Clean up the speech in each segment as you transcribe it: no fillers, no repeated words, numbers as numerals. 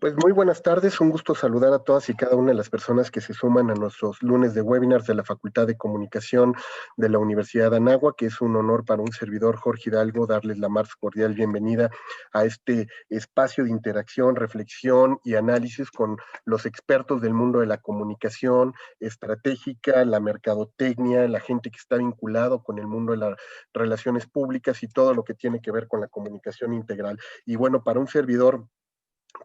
Pues muy buenas tardes, un gusto saludar a todas y cada una de las personas que se suman a nuestros lunes de webinars de la Facultad de Comunicación de la Universidad de Anáhuac, que es un honor para un servidor, Jorge Hidalgo, darles la más cordial bienvenida a este espacio de interacción, reflexión y análisis con los expertos del mundo de la comunicación estratégica, la mercadotecnia, la gente que está vinculado con el mundo de las relaciones públicas y todo lo que tiene que ver con la comunicación integral. Y bueno, para un servidor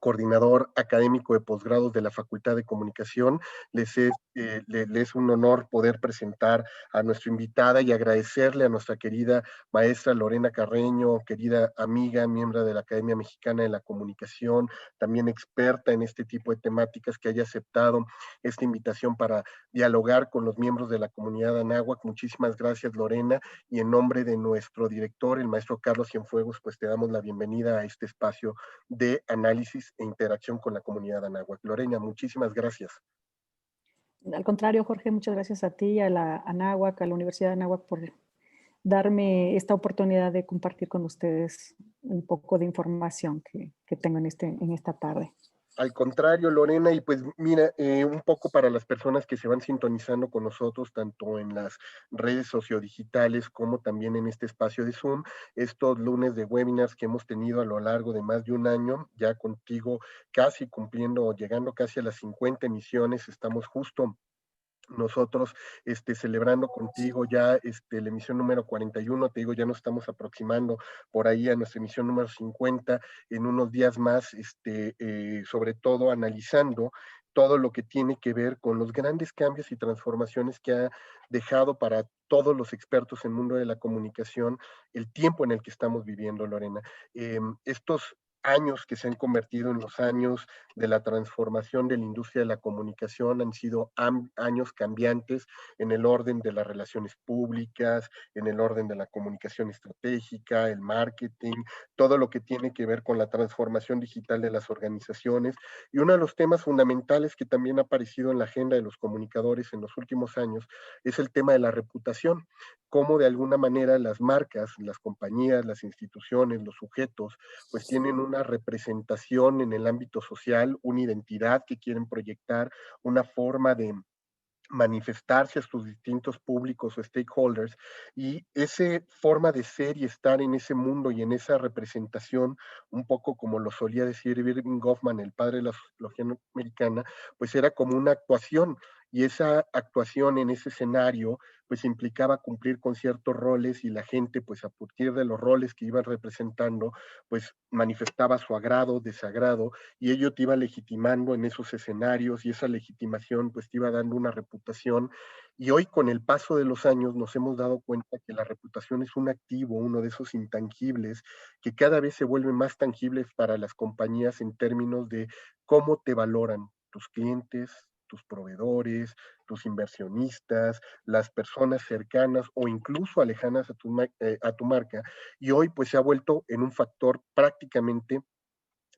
coordinador académico de posgrados de la Facultad de Comunicación. Les es un honor poder presentar a nuestra invitada y agradecerle a nuestra querida maestra Lorena Carreño, querida amiga, miembro de la Academia Mexicana de la Comunicación, también experta en este tipo de temáticas, que haya aceptado esta invitación para dialogar con los miembros de la comunidad Anáhuac. Muchísimas gracias, Lorena, y en nombre de nuestro director, el maestro Carlos Cienfuegos, pues te damos la bienvenida a este espacio de análisis e interacción con la comunidad anáhuac. Lorena, muchísimas gracias. Al contrario, Jorge, muchas gracias a ti, a la Anáhuac, a la Universidad de Anáhuac por darme esta oportunidad de compartir con ustedes un poco de información que tengo en esta tarde. Al contrario, Lorena, y pues mira, un poco para las personas que se van sintonizando con nosotros, tanto en las redes sociodigitales como también en este espacio de Zoom, estos lunes de webinars que hemos tenido a lo largo de más de un año, ya contigo casi cumpliendo, llegando casi a las 50 emisiones, estamos justo nosotros celebrando contigo ya la emisión número 41, te digo, ya nos estamos aproximando por ahí a nuestra emisión número 50 en unos días más, sobre todo analizando todo lo que tiene que ver con los grandes cambios y transformaciones que ha dejado para todos los expertos en el mundo de la comunicación el tiempo en el que estamos viviendo, Lorena. Estos años que se han convertido en los años de la transformación de la industria de la comunicación han sido años cambiantes en el orden de las relaciones públicas, en el orden de la comunicación estratégica, el marketing, todo lo que tiene que ver con la transformación digital de las organizaciones. Y uno de los temas fundamentales que también ha aparecido en la agenda de los comunicadores en los últimos años es el tema de la reputación, cómo de alguna manera las marcas, las compañías, las instituciones, los sujetos, pues tienen una representación en el ámbito social, una identidad que quieren proyectar, una forma de manifestarse a sus distintos públicos o stakeholders, y esa forma de ser y estar en ese mundo y en esa representación, un poco como lo solía decir Irving Goffman, el padre de la sociología americana, pues era como una actuación, y esa actuación en ese escenario pues implicaba cumplir con ciertos roles, y la gente pues a partir de los roles que iban representando pues manifestaba su agrado, desagrado, y ello te iba legitimando en esos escenarios, y esa legitimación pues te iba dando una reputación. Y hoy, con el paso de los años, nos hemos dado cuenta que la reputación es un activo, uno de esos intangibles que cada vez se vuelve más tangible para las compañías en términos de cómo te valoran tus clientes, tus proveedores, tus inversionistas, las personas cercanas o incluso alejanas a tu marca. Y hoy pues se ha vuelto en un factor prácticamente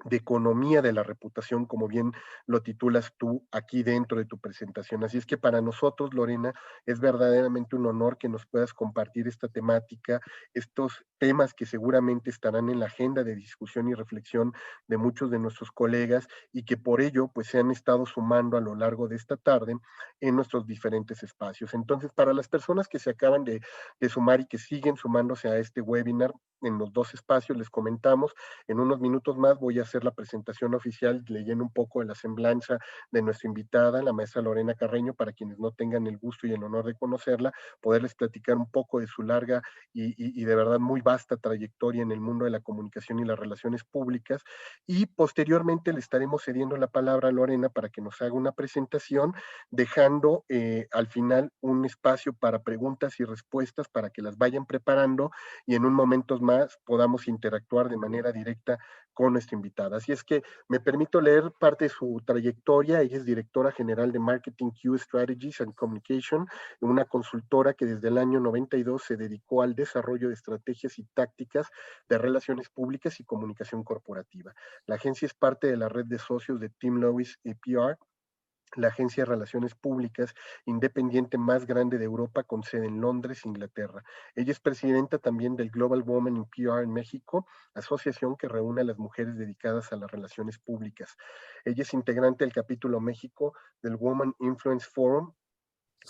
de economía de la reputación, como bien lo titulas tú aquí dentro de tu presentación. Así es que para nosotros, Lorena, es verdaderamente un honor que nos puedas compartir esta temática, estos temas que seguramente estarán en la agenda de discusión y reflexión de muchos de nuestros colegas, y que por ello pues se han estado sumando a lo largo de esta tarde en nuestros diferentes espacios. Entonces, para las personas que se acaban de sumar y que siguen sumándose a este webinar en los dos espacios, les comentamos, en unos minutos más voy a hacer la presentación oficial leyendo un poco de la semblanza de nuestra invitada, la maestra Lorena Carreño, para quienes no tengan el gusto y el honor de conocerla, poderles platicar un poco de su larga y de verdad muy vasta trayectoria en el mundo de la comunicación y las relaciones públicas. Y posteriormente le estaremos cediendo la palabra a Lorena para que nos haga una presentación, dejando al final un espacio para preguntas y respuestas para que las vayan preparando, y en un momento más podamos interactuar de manera directa con nuestra invitada. Así es que me permito leer parte de su trayectoria. Ella es directora general de Marketing Q Strategies and Communication, una consultora que desde el año 92 se dedicó al desarrollo de estrategias y tácticas de relaciones públicas y comunicación corporativa. La agencia es parte de la red de socios de Tim Lewis y PR, la agencia de relaciones públicas independiente más grande de Europa con sede en Londres, Inglaterra. Ella es presidenta también del Global Women in PR en México, asociación que reúne a las mujeres dedicadas a las relaciones públicas. Ella es integrante del capítulo México del Women Influence Forum,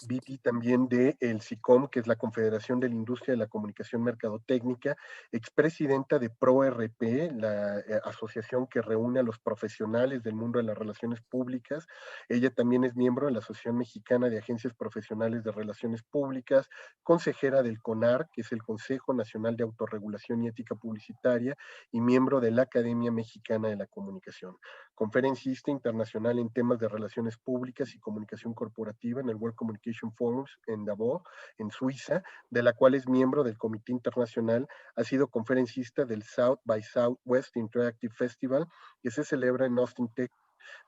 VP también de el SICOM, que es la Confederación de la Industria de la Comunicación Mercadotécnica, expresidenta de ProRP, la asociación que reúne a los profesionales del mundo de las relaciones públicas. Ella también es miembro de la Asociación Mexicana de Agencias Profesionales de Relaciones Públicas, consejera del CONAR, que es el Consejo Nacional de Autorregulación y Ética Publicitaria, y miembro de la Academia Mexicana de la Comunicación. Conferencista internacional en temas de relaciones públicas y comunicación corporativa en el World Communication Forums en Davos, en Suiza, de la cual es miembro del Comité Internacional, ha sido conferencista del South by Southwest Interactive Festival, que se celebra en Austin, Texas,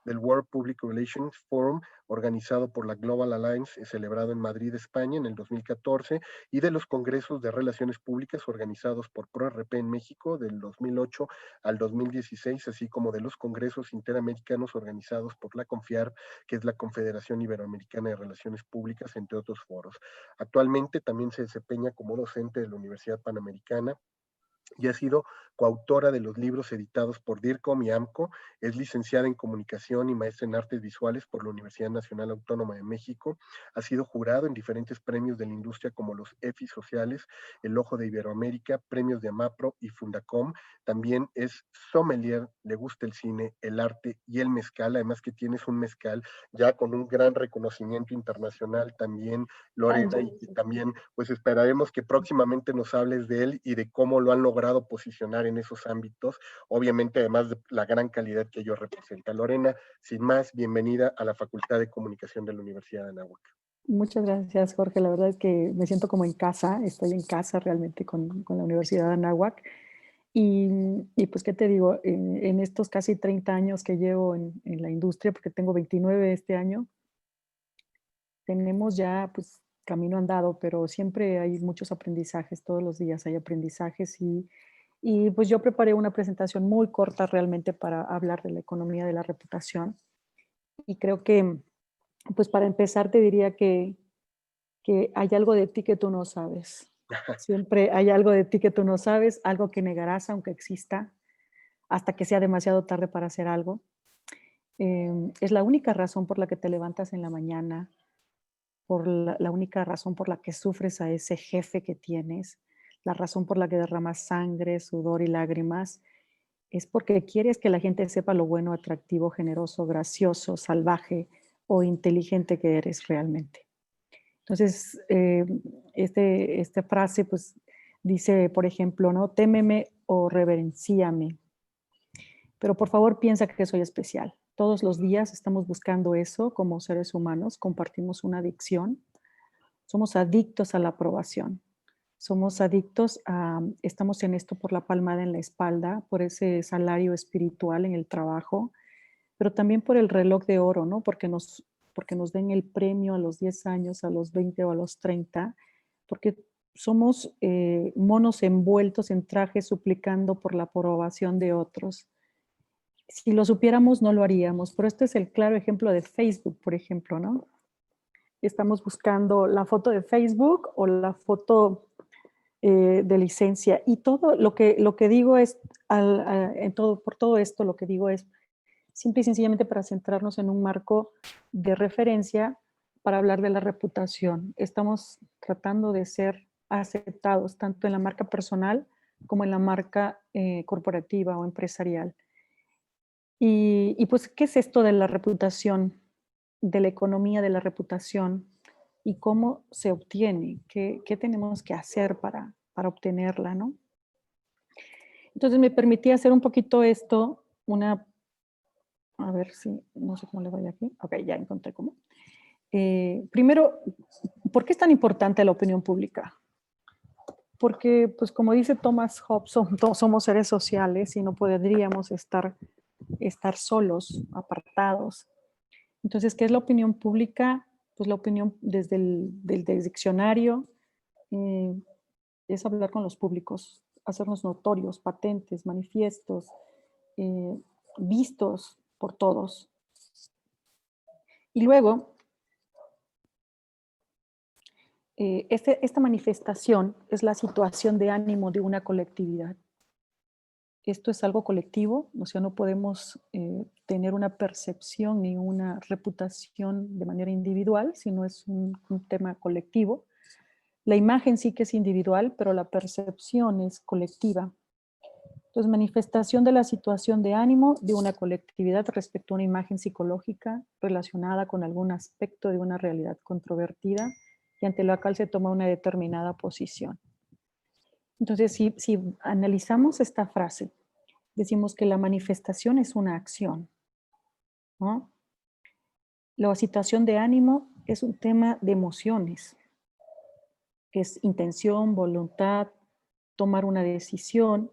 del World Public Relations Forum, organizado por la Global Alliance, celebrado en Madrid, España, en el 2014, y de los congresos de relaciones públicas organizados por ProRP en México, del 2008 al 2016, así como de los congresos interamericanos organizados por la CONFIAR, que es la Confederación Iberoamericana de Relaciones Públicas, entre otros foros. Actualmente también se desempeña como docente de la Universidad Panamericana, y ha sido coautora de los libros editados por DIRCOM y AMCO, es licenciada en Comunicación y maestra en Artes Visuales por la Universidad Nacional Autónoma de México, ha sido jurado en diferentes premios de la industria como los EFI Sociales, El Ojo de Iberoamérica, premios de AMAPRO y Fundacom, también es sommelier, le gusta el cine, el arte y el mezcal, además que tienes un mezcal ya con un gran reconocimiento internacional también, Lorena, y también pues esperaremos que próximamente nos hables de él y de cómo lo han logrado posicionar en esos ámbitos, obviamente además de la gran calidad que ellos representan. Lorena, sin más, bienvenida a la Facultad de Comunicación de la Universidad de Anáhuac. Muchas gracias, Jorge. La verdad es que me siento como en casa, estoy en casa realmente con la Universidad de Anáhuac. Y pues, ¿qué te digo? En estos casi 30 años que llevo en la industria, porque tengo 29 este año, tenemos ya pues camino andado, pero siempre hay muchos aprendizajes, todos los días hay aprendizajes y pues yo preparé una presentación muy corta realmente para hablar de la economía de la reputación. Y creo que, pues para empezar te diría que hay algo de ti que tú no sabes. Siempre hay algo de ti que tú no sabes, algo que negarás aunque exista, hasta que sea demasiado tarde para hacer algo. Es la única razón por la que te levantas en la mañana, por la única razón por la que sufres a ese jefe que tienes, la razón por la que derramas sangre, sudor y lágrimas, es porque quieres que la gente sepa lo bueno, atractivo, generoso, gracioso, salvaje o inteligente que eres realmente. Entonces, esta frase pues dice, por ejemplo, ¿no? Témeme o reverencíame, pero por favor piensa que soy especial. Todos los días estamos buscando eso como seres humanos, compartimos una adicción, somos adictos a la aprobación, somos adictos a, estamos en esto por la palmada en la espalda, por ese salario espiritual en el trabajo, pero también por el reloj de oro, ¿no? Porque nos den el premio a los 10 años, a los 20 o a los 30, porque somos monos envueltos en trajes suplicando por la aprobación de otros. Si lo supiéramos, no lo haríamos, pero este es el claro ejemplo de Facebook, por ejemplo, ¿no? Estamos buscando la foto de Facebook o la foto de licencia. Y todo lo que digo es, por todo esto, lo que digo es simple y sencillamente para centrarnos en un marco de referencia para hablar de la reputación. Estamos tratando de ser aceptados tanto en la marca personal como en la marca corporativa o empresarial. Y pues, ¿qué es esto de la reputación, de la economía de la reputación y cómo se obtiene? ¿Qué tenemos que hacer para obtenerla, no? Entonces me permití hacer un poquito esto, a ver si, no sé cómo le vaya aquí. Ok, ya encontré cómo. Primero, ¿por qué es tan importante la opinión pública? Porque, pues como dice Thomas Hobbes, somos seres sociales y no podríamos estar solos, apartados. Entonces, ¿qué es la opinión pública? Pues la opinión desde del diccionario es hablar con los públicos, hacernos notorios, patentes, manifiestos, vistos por todos. Y luego, esta manifestación es la situación de ánimo de una colectividad. Esto es algo colectivo, o sea, no podemos tener una percepción ni una reputación de manera individual, sino es un tema colectivo. La imagen sí que es individual, pero la percepción es colectiva. Entonces, manifestación de la situación de ánimo de una colectividad respecto a una imagen psicológica relacionada con algún aspecto de una realidad controvertida y ante la cual se toma una determinada posición. Entonces, si analizamos esta frase, decimos que la manifestación es una acción, ¿no? La situación de ánimo es un tema de emociones, que es intención, voluntad, tomar una decisión.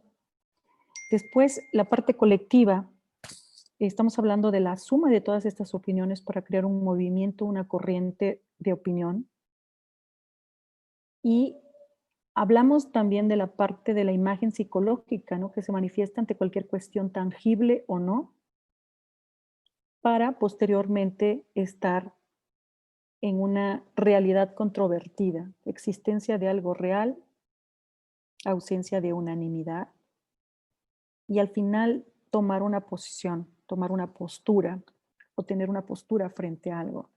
Después, la parte colectiva, estamos hablando de la suma de todas estas opiniones para crear un movimiento, una corriente de opinión. Y hablamos también de la parte de la imagen psicológica, ¿no? Que se manifiesta ante cualquier cuestión tangible o no, para posteriormente estar en una realidad controvertida, existencia de algo real, ausencia de unanimidad, y al final tomar una posición, tomar una postura o tener una postura frente a algo.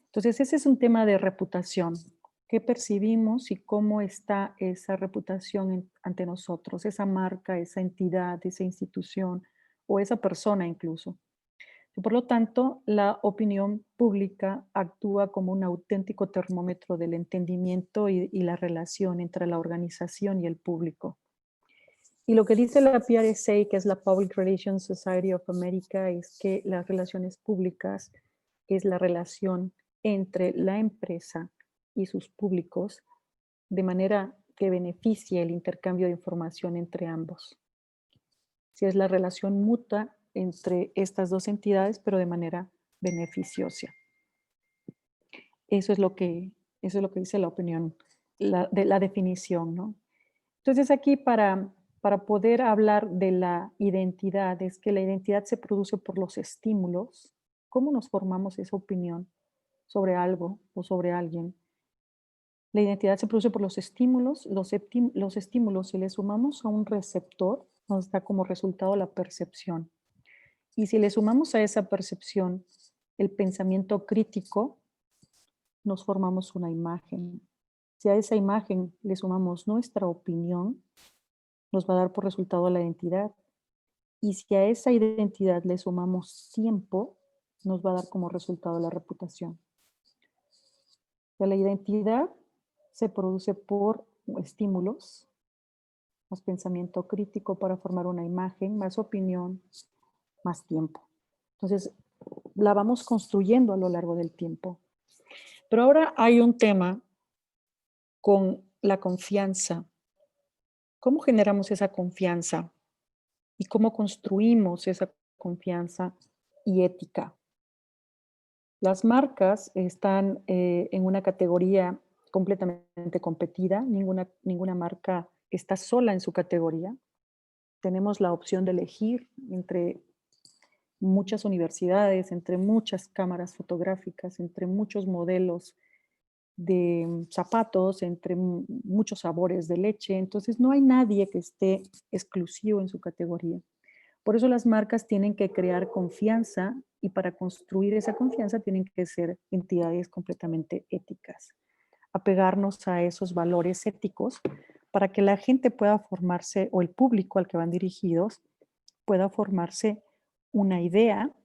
Entonces, ese es un tema de reputación. ¿Qué percibimos y cómo está esa reputación ante nosotros, esa marca, esa entidad, esa institución o esa persona incluso? Por lo tanto, la opinión pública actúa como un auténtico termómetro del entendimiento y la relación entre la organización y el público. Y lo que dice la PRSA, que es la Public Relations Society of America, es que las relaciones públicas es la relación entre la empresa y sus públicos de manera que beneficie el intercambio de información entre ambos. Si es la relación mutua entre estas dos entidades, pero de manera beneficiosa. Eso es lo que dice la opinión, de la definición, ¿no? Entonces aquí para poder hablar de la identidad, es que la identidad se produce por los estímulos. ¿Cómo nos formamos esa opinión sobre algo o sobre alguien? La identidad se produce por los estímulos. Los estímulos, si le sumamos a un receptor, nos da como resultado la percepción. Y si le sumamos a esa percepción el pensamiento crítico, nos formamos una imagen. Si a esa imagen le sumamos nuestra opinión, nos va a dar por resultado la identidad. Y si a esa identidad le sumamos tiempo, nos va a dar como resultado la reputación. La identidad se produce por estímulos, más pensamiento crítico para formar una imagen, más opinión, más tiempo. Entonces, la vamos construyendo a lo largo del tiempo. Pero ahora hay un tema con la confianza. ¿Cómo generamos esa confianza? ¿Y cómo construimos esa confianza y ética? Las marcas están en una categoría completamente competida. Ninguna marca está sola en su categoría. Tenemos la opción de elegir entre muchas universidades, entre muchas cámaras fotográficas, entre muchos modelos de zapatos, entre muchos sabores de leche. Entonces, no hay nadie que esté exclusivo en su categoría. Por eso las marcas tienen que crear confianza y para construir esa confianza tienen que ser entidades completamente éticas. Apegarnos a esos valores éticos para que la gente pueda formarse, o el público al que van dirigidos, pueda formarse una idea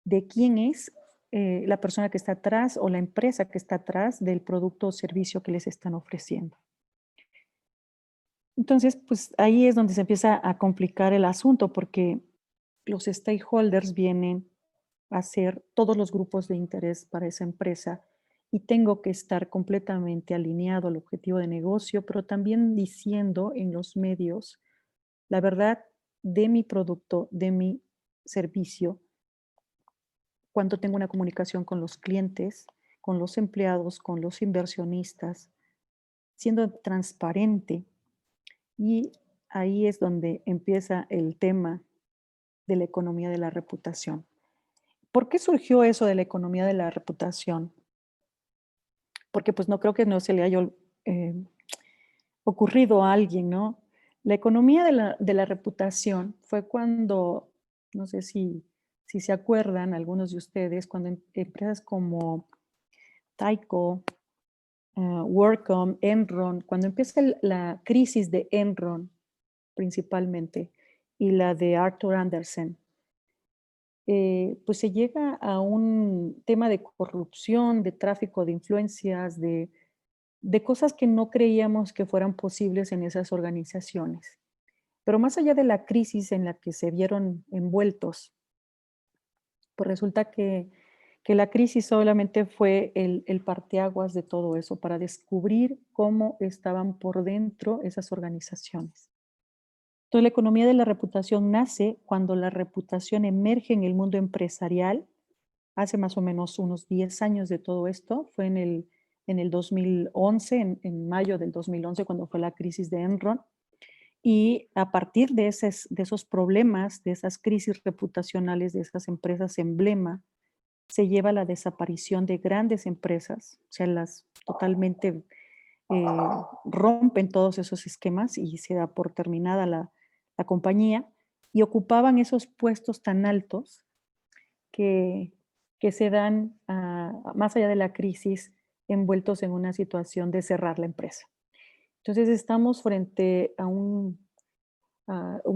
de quién es la persona que está atrás o la empresa que está atrás del producto o servicio que les están ofreciendo. Entonces, pues ahí es donde se empieza a complicar el asunto porque los stakeholders vienen a ser todos los grupos de interés para esa empresa y tengo que estar completamente alineado al objetivo de negocio, pero también diciendo en los medios la verdad de mi producto, de mi servicio, cuando tengo una comunicación con los clientes, con los empleados, con los inversionistas, siendo transparente. Y ahí es donde empieza el tema de la economía de la reputación. ¿Por qué surgió eso de la economía de la reputación? Porque pues no creo que no se le haya eh, ocurrido a alguien, ¿no? La economía de la reputación fue cuando, no sé si se acuerdan algunos de ustedes, cuando empresas como Tyco, WorldCom, Enron, cuando empieza la crisis de Enron principalmente y la de Arthur Andersen, pues se llega a un tema de corrupción, de tráfico de influencias, de cosas que no creíamos que fueran posibles en esas organizaciones. Pero más allá de la crisis en la que se vieron envueltos, pues resulta que la crisis solamente fue el parteaguas de todo eso para descubrir cómo estaban por dentro esas organizaciones. Entonces, la economía de la reputación nace cuando la reputación emerge en el mundo empresarial, hace más o menos unos 10 años de todo esto, fue en el 2011, en mayo del 2011, cuando fue la crisis de Enron. Y a partir de esos problemas, de esas crisis reputacionales de esas empresas emblema, se lleva a la desaparición de grandes empresas, o sea, las totalmente rompen todos esos esquemas y se da por terminada la compañía y ocupaban esos puestos tan altos que, que se dan más allá de la crisis envueltos en una situación de cerrar la empresa. Entonces estamos frente a un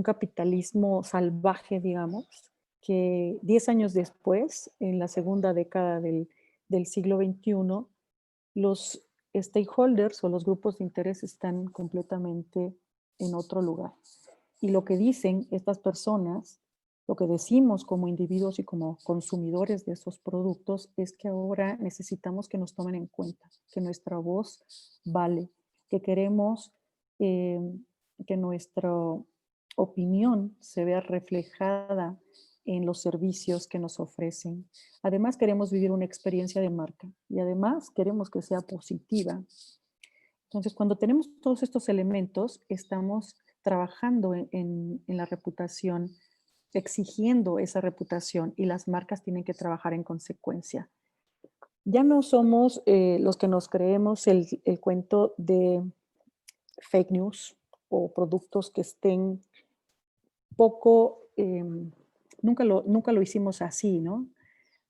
capitalismo salvaje, digamos, que 10 años después, en la segunda década del siglo XXI, los stakeholders o los grupos de interés están completamente en otro lugar. Y lo que dicen estas personas, lo que decimos como individuos y como consumidores de esos productos es que ahora necesitamos que nos tomen en cuenta, que nuestra voz vale, que queremos eh, que nuestra opinión se vea reflejada en los servicios que nos ofrecen. Además, queremos vivir una experiencia de marca y además queremos que sea positiva. Entonces, cuando tenemos todos estos elementos, estamos trabajando en la reputación, exigiendo esa reputación y las marcas tienen que trabajar en consecuencia. Ya no somos los que nos creemos el cuento de fake news o productos que estén poco, nunca lo hicimos así, ¿no?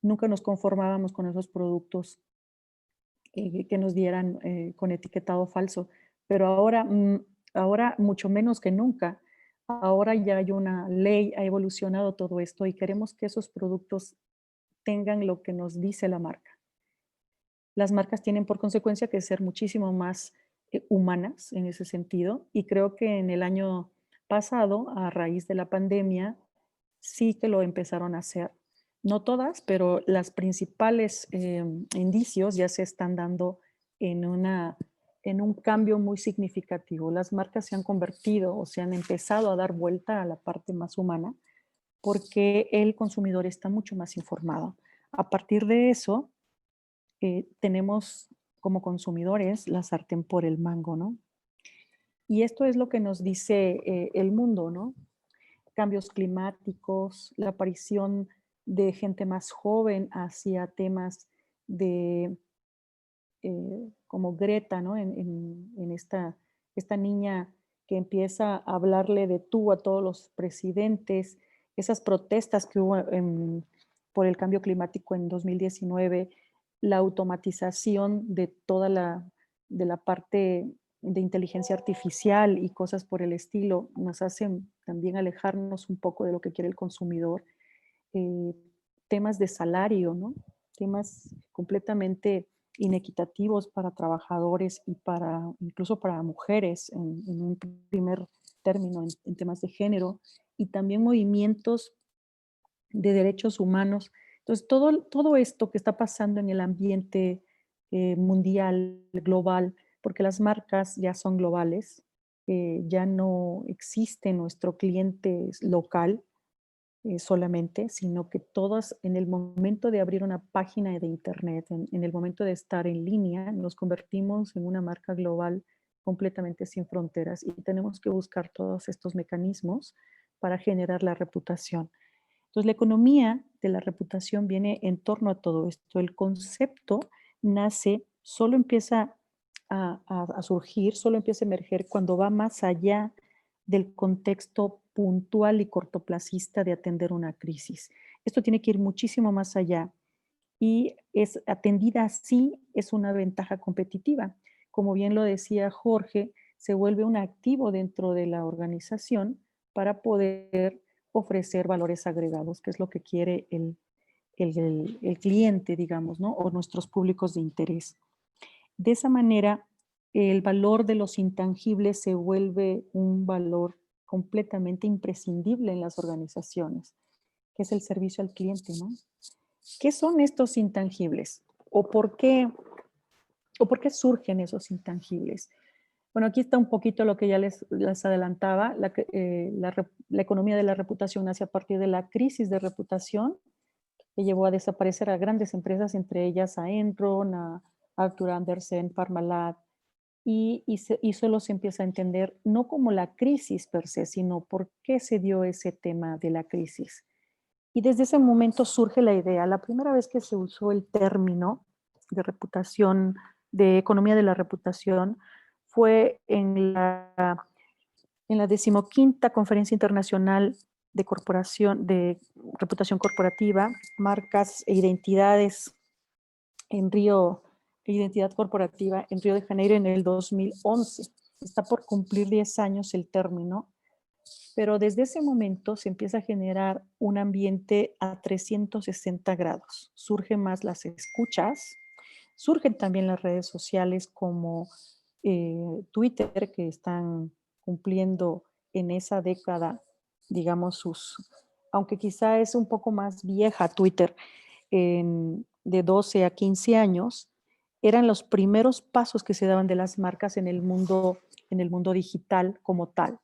Nunca nos conformábamos con esos productos que nos dieran con etiquetado falso, pero ahora, ahora mucho menos que nunca. Ahora ya hay una ley, ha evolucionado todo esto y queremos que esos productos tengan lo que nos dice la marca. Las marcas tienen por consecuencia que ser muchísimo más humanas en ese sentido y creo que en el año pasado, a raíz de la pandemia, sí que lo empezaron a hacer. No todas, pero las principales indicios ya se están dando en, en un cambio muy significativo. Las marcas se han convertido o se han empezado a dar vuelta a la parte más humana porque el consumidor está mucho más informado. A partir de eso, tenemos como consumidores la sartén por el mango, ¿no? Y esto es lo que nos dice el mundo, ¿no? Cambios climáticos, la aparición de gente más joven hacia temas de como Greta, ¿no? En esta niña que empieza a hablarle de tú a todos los presidentes, esas protestas que hubo por el cambio climático en 2019, la automatización de toda de la parte de inteligencia artificial y cosas por el estilo, nos hacen también alejarnos un poco de lo que quiere el consumidor. Eh, Temas de salario, ¿no? Temas completamente inequitativos para trabajadores y para incluso para mujeres en un primer término en temas de género y también movimientos de derechos humanos. Entonces, todo esto que está pasando en el ambiente mundial, global, porque las marcas ya son globales, ya no existe nuestro cliente local, solamente, sino que todas en el momento de abrir una página de internet, en el momento de estar en línea, nos convertimos en una marca global completamente sin fronteras y tenemos que buscar todos estos mecanismos para generar la reputación. Entonces, la economía de la reputación viene en torno a todo esto. El concepto nace, solo empieza a surgir, solo empieza a emerger cuando va más allá del contexto puntual y cortoplacista de atender una crisis. Esto tiene que ir muchísimo más allá y es atendida así, es una ventaja competitiva. Como bien lo decía Jorge, se vuelve un activo dentro de la organización para poder ofrecer valores agregados, que es lo que quiere el cliente, digamos, ¿no? O nuestros públicos de interés. De esa manera, el valor de los intangibles se vuelve un valor completamente imprescindible en las organizaciones, que es el servicio al cliente, ¿no? ¿Qué son estos intangibles? ¿O por qué surgen esos intangibles? Bueno, aquí está un poquito lo que ya les adelantaba. La economía de la reputación nace a partir de la crisis de reputación que llevó a desaparecer a grandes empresas, entre ellas a Enron, a Arthur Andersen, Parmalat, y solo se empieza a entender no como la crisis per se, sino por qué se dio ese tema de la crisis. Y desde ese momento surge la idea. La primera vez que se usó el término de reputación, de economía de la reputación, fue en la 15ª Conferencia Internacional de Reputación Corporativa, Marcas e Identidades en Río, Identidad Corporativa en Río de Janeiro en el 2011. Está por cumplir 10 años el término, pero desde ese momento se empieza a generar un ambiente a 360 grados. Surgen más las escuchas, surgen también las redes sociales como Twitter, que están cumpliendo en esa década, digamos, aunque quizá es un poco más vieja Twitter, de 12 a 15 años, eran los primeros pasos que se daban de las marcas en el mundo digital como tal.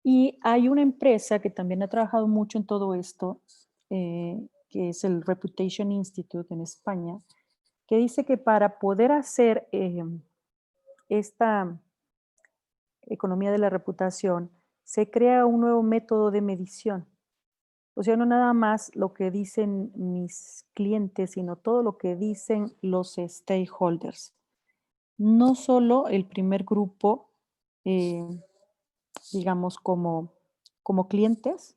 Y hay una empresa que también ha trabajado mucho en todo esto, que es el Reputation Institute en España, que dice que para poder hacer esta economía de la reputación, se crea un nuevo método de medición. O sea, no nada más lo que dicen mis clientes, sino todo lo que dicen los stakeholders. No solo el primer grupo, eh, digamos, como clientes,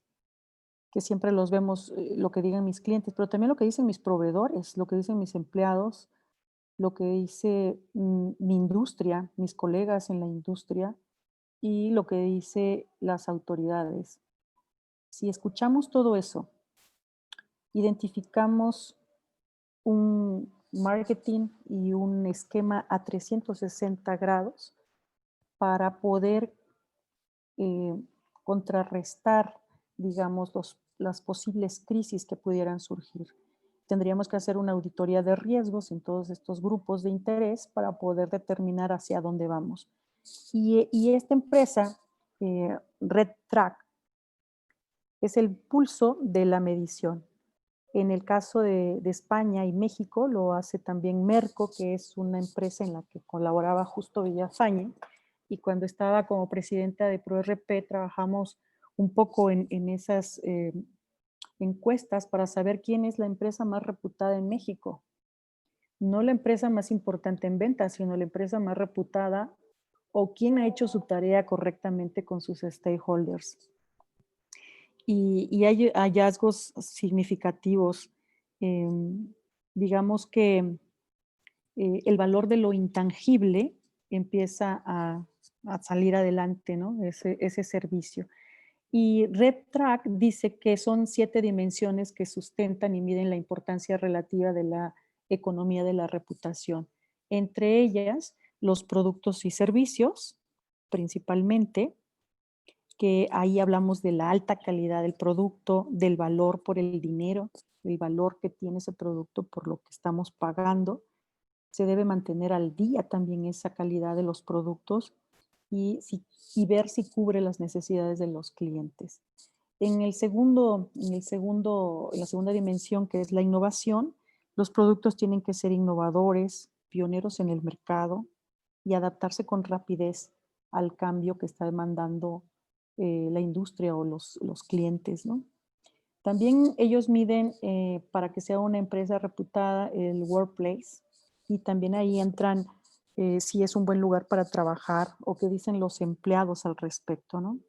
que siempre los vemos, lo que digan mis clientes, pero también lo que dicen mis proveedores, lo que dicen mis empleados, lo que dice mi industria, mis colegas en la industria y lo que dice las autoridades. Si escuchamos todo eso, identificamos un marketing y un esquema a 360 grados para poder eh, contrarrestar, digamos, las posibles crisis que pudieran surgir. Tendríamos que hacer una auditoría de riesgos en todos estos grupos de interés para poder determinar hacia dónde vamos. Y esta empresa, RedTrack, es el pulso de la medición. En el caso de España y México lo hace también Merco, que es una empresa en la que colaboraba Justo Villafañe, y cuando estaba como presidenta de ProRP trabajamos un poco en esas encuestas para saber quién es la empresa más reputada en México. No la empresa más importante en ventas, sino la empresa más reputada o quién ha hecho su tarea correctamente con sus stakeholders. Y hay hallazgos significativos. Digamos que el valor de lo intangible empieza a salir adelante, ¿no? Ese servicio. Y RedTrack dice que son 7 dimensiones que sustentan y miden la importancia relativa de la economía de la reputación. Entre ellas, los productos y servicios, principalmente, que ahí hablamos de la alta calidad del producto, del valor por el dinero, el valor que tiene ese producto por lo que estamos pagando. Se debe mantener al día también esa calidad de los productos y ver si cubre las necesidades de los clientes. En la segunda dimensión, que es la innovación, los productos tienen que ser innovadores, pioneros en el mercado y adaptarse con rapidez al cambio que está demandando la industria o los clientes, ¿no? También ellos miden para que sea una empresa reputada el workplace, y también ahí entran si es un buen lugar para trabajar o qué dicen los empleados al respecto, ¿no?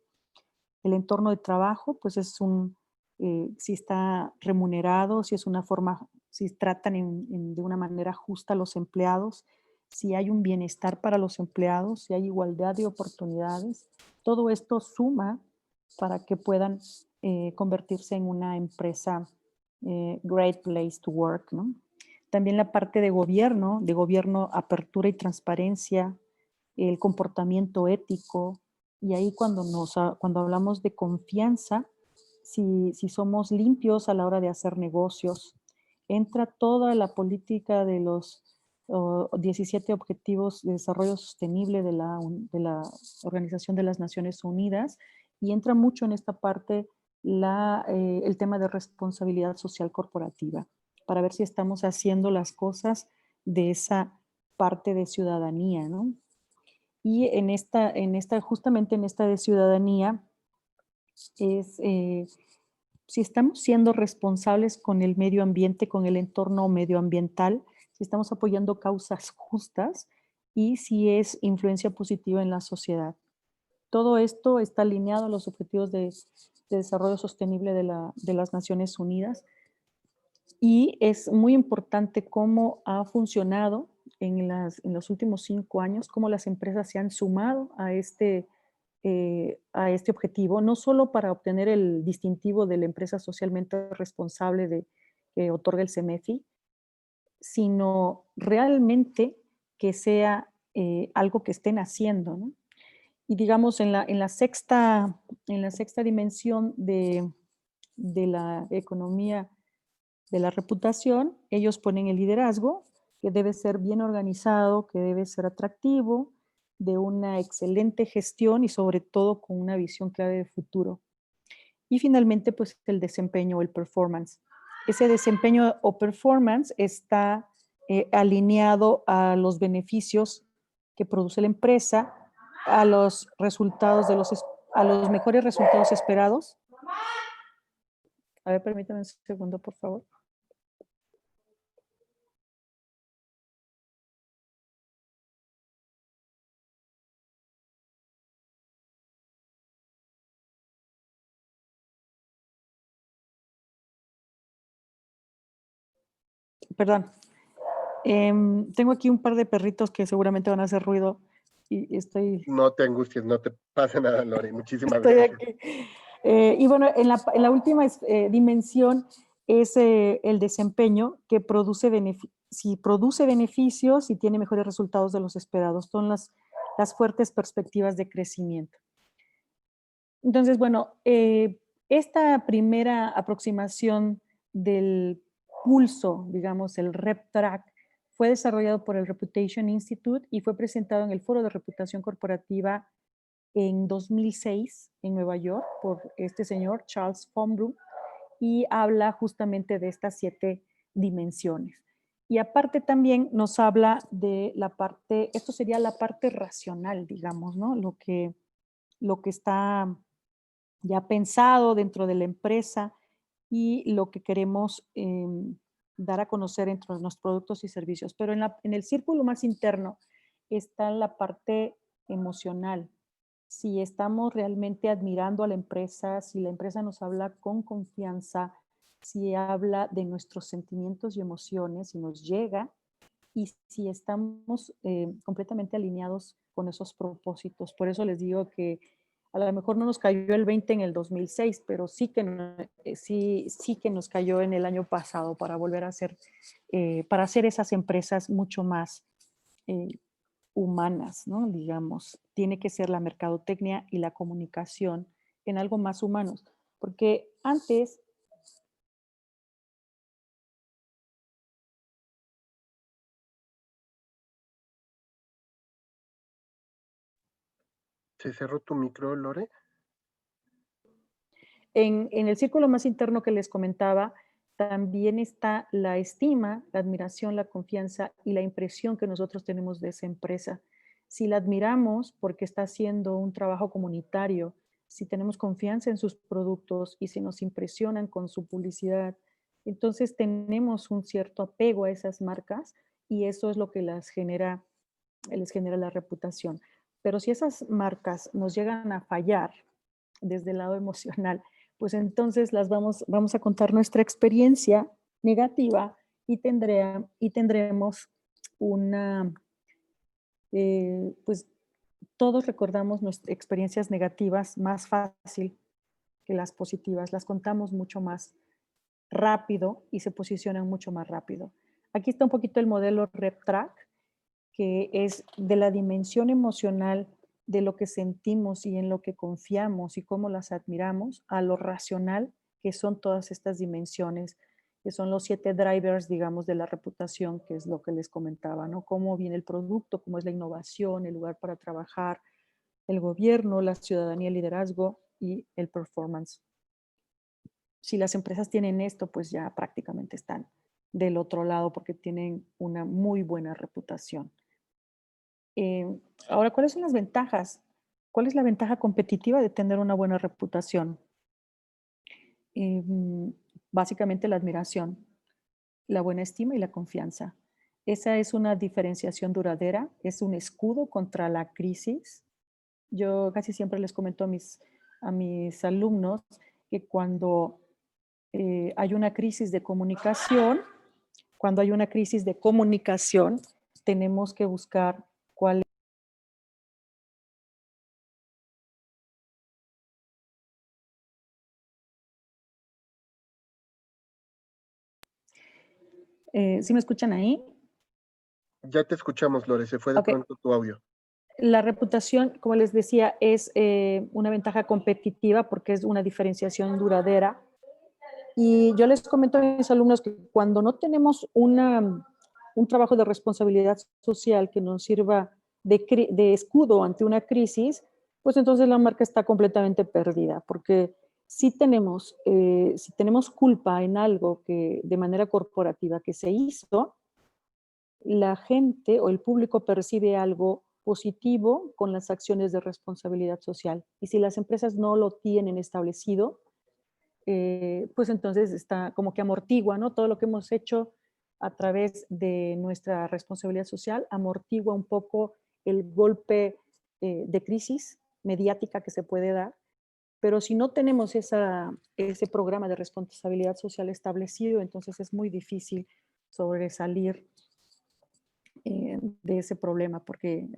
El entorno de trabajo, pues es si está remunerado, si es una forma, si tratan de una manera justa a los empleados, si hay un bienestar para los empleados, si hay igualdad de oportunidades. Todo esto suma para que puedan convertirse en una empresa great place to work, ¿no? También la parte de gobierno, apertura y transparencia, el comportamiento ético, y ahí cuando hablamos de confianza, si somos limpios a la hora de hacer negocios, entra toda la política de los 17 Objetivos de Desarrollo Sostenible de la Organización de las Naciones Unidas, y entra mucho en esta parte el tema de responsabilidad social corporativa, para ver si estamos haciendo las cosas de esa parte de ciudadanía, ¿no? Y justamente en esta de ciudadanía, es si estamos siendo responsables con el medio ambiente, con el entorno medioambiental, si estamos apoyando causas justas y si es influencia positiva en la sociedad. Todo esto está alineado a los objetivos de desarrollo sostenible de las Naciones Unidas, y es muy importante cómo ha funcionado en los últimos 5 años, cómo las empresas se han sumado a este objetivo, no solo para obtener el distintivo de la empresa socialmente responsable que otorga el CEMEFI, sino realmente que sea algo que estén haciendo, ¿no? Y digamos, en la sexta dimensión de la economía de la reputación, ellos ponen el liderazgo, que debe ser bien organizado, que debe ser atractivo, de una excelente gestión y sobre todo con una visión clara de futuro. Y finalmente, pues el desempeño o el performance. Ese desempeño o performance está alineado a los beneficios que produce la empresa, a los resultados a los mejores resultados esperados. A ver, permítame un segundo, por favor. Perdón. Tengo aquí un par de perritos que seguramente van a hacer ruido y No te angusties, no te pasa nada, Lore. Muchísimas estoy gracias. aquí. Y bueno, en la última dimensión es el desempeño, que si produce beneficios y tiene mejores resultados de los esperados. Son las fuertes perspectivas de crecimiento. Entonces, bueno, esta primera aproximación del pulso, digamos, el RepTrack, fue desarrollado por el Reputation Institute y fue presentado en el Foro de Reputación Corporativa en 2006 en Nueva York por este señor Charles Fombrun, y habla justamente de estas 7 dimensiones. Y aparte también nos habla de la parte, esto sería la parte racional, digamos, ¿no? Lo que está ya pensado dentro de la empresa y lo que queremos dar a conocer entre los productos y servicios. Pero en el círculo más interno está la parte emocional. Si estamos realmente admirando a la empresa, si la empresa nos habla con confianza, si habla de nuestros sentimientos y emociones, si nos llega, y si estamos completamente alineados con esos propósitos. Por eso les digo que a lo mejor no nos cayó el 20 en el 2006, pero sí que nos cayó en el año pasado para volver a para hacer esas empresas mucho más eh, humanas, ¿no? Digamos, tiene que ser la mercadotecnia y la comunicación en algo más humanos, porque antes. ¿Se cerró tu micro, Lore? En el círculo más interno que les comentaba, también está la estima, la admiración, la confianza y la impresión que nosotros tenemos de esa empresa. Si la admiramos porque está haciendo un trabajo comunitario, si tenemos confianza en sus productos y si nos impresionan con su publicidad, entonces tenemos un cierto apego a esas marcas y eso es lo que les genera la reputación. Pero si esas marcas nos llegan a fallar desde el lado emocional, pues entonces vamos a contar nuestra experiencia negativa y tendremos una, pues todos recordamos nuestras experiencias negativas más fácil que las positivas, las contamos mucho más rápido y se posicionan mucho más rápido. Aquí está un poquito el modelo RepTrack, que es de la dimensión emocional de lo que sentimos y en lo que confiamos y cómo las admiramos, a lo racional, que son todas estas dimensiones, que son los 7 drivers, digamos, de la reputación, que es lo que les comentaba, ¿no? Cómo viene el producto, cómo es la innovación, el lugar para trabajar, el gobierno, la ciudadanía, el liderazgo y el performance. Si las empresas tienen esto, pues ya prácticamente están del otro lado porque tienen una muy buena reputación. Eh, Ahora, ¿cuáles son las ventajas? ¿Cuál es la ventaja competitiva de tener una buena reputación? Em, Básicamente la admiración, la buena estima y la confianza. Esa es una diferenciación duradera, es un escudo contra la crisis. Yo casi siempre les comento a mis alumnos que hay una crisis de comunicación, cuando hay una crisis de comunicación, tenemos que buscar cuál. ¿Sí me escuchan ahí? Ya te escuchamos, Lore, se fue de Ok. pronto tu audio. La reputación, como les decía, es una ventaja competitiva porque es una diferenciación duradera. Y yo les comento a mis alumnos que cuando no tenemos un trabajo de responsabilidad social que nos sirva de escudo ante una crisis, pues entonces la marca está completamente perdida, porque si tenemos culpa en algo que de manera corporativa que se hizo, la gente o el público percibe algo positivo con las acciones de responsabilidad social. Y si las empresas no lo tienen establecido, pues entonces está como que amortigua, ¿no? Todo lo que hemos hecho a través de nuestra responsabilidad social amortigua un poco el golpe de crisis mediática que se puede dar. Pero si no tenemos ese programa de responsabilidad social establecido, entonces es muy difícil sobresalir de ese problema,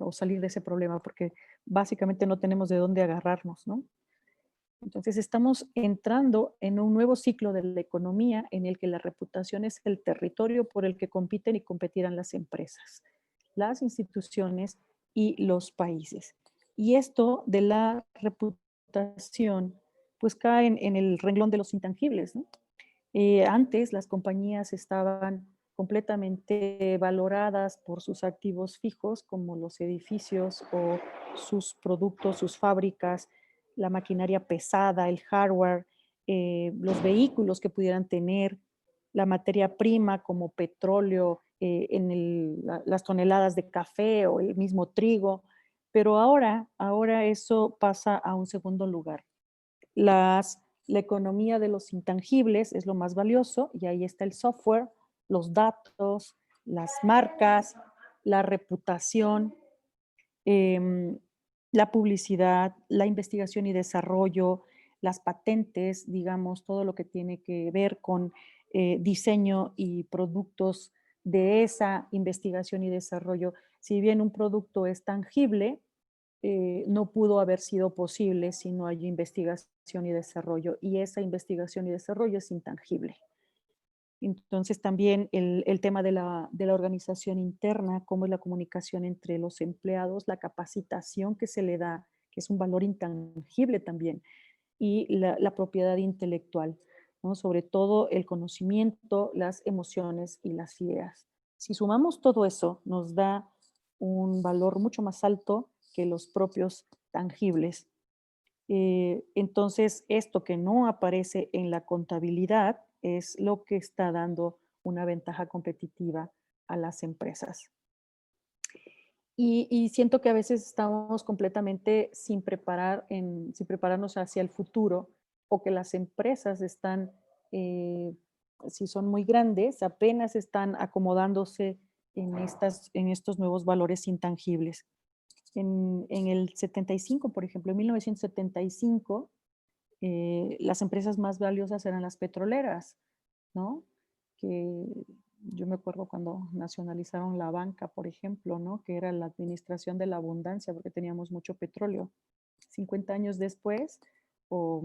o salir de ese problema, porque básicamente no tenemos de dónde agarrarnos, ¿no? Entonces estamos entrando en un nuevo ciclo de la economía en el que la reputación es el territorio por el que compiten y competirán las empresas, las instituciones y los países. Y esto de la reputación, pues cae en el renglón de los intangibles, ¿no? Antes las compañías estaban completamente valoradas por sus activos fijos, como los edificios o sus productos, sus fábricas, la maquinaria pesada, el hardware, los vehículos que pudieran tener, la materia prima como petróleo, las toneladas de café o el mismo trigo. Pero ahora eso pasa a un segundo lugar. La economía de los intangibles es lo más valioso y ahí está el software, los datos, las marcas, la reputación, em, la publicidad, la investigación y desarrollo, las patentes, digamos, todo lo que tiene que ver con diseño y productos de esa investigación y desarrollo. Si bien un producto es tangible, no pudo haber sido posible si no hay investigación y desarrollo, y esa investigación y desarrollo es intangible. Entonces también el tema de la organización interna, cómo es la comunicación entre los empleados, la capacitación que se le da, que es un valor intangible también, y la propiedad intelectual, ¿no? Sobre todo el conocimiento, las emociones y las ideas. Si sumamos todo eso, nos da un valor mucho más alto que los propios tangibles. Entonces, esto que no aparece en la contabilidad es lo que está dando una ventaja competitiva a las empresas. Y siento que a veces estamos completamente sin prepararnos hacia el futuro, o que las empresas están, eh, si son muy grandes, apenas están acomodándose en estos nuevos valores intangibles. En el 75, por ejemplo, en 1975, las empresas más valiosas eran las petroleras, ¿no? Que yo me acuerdo cuando nacionalizaron la banca, por ejemplo, ¿no? Que era la administración de la abundancia, porque teníamos mucho petróleo. 50 años después, o,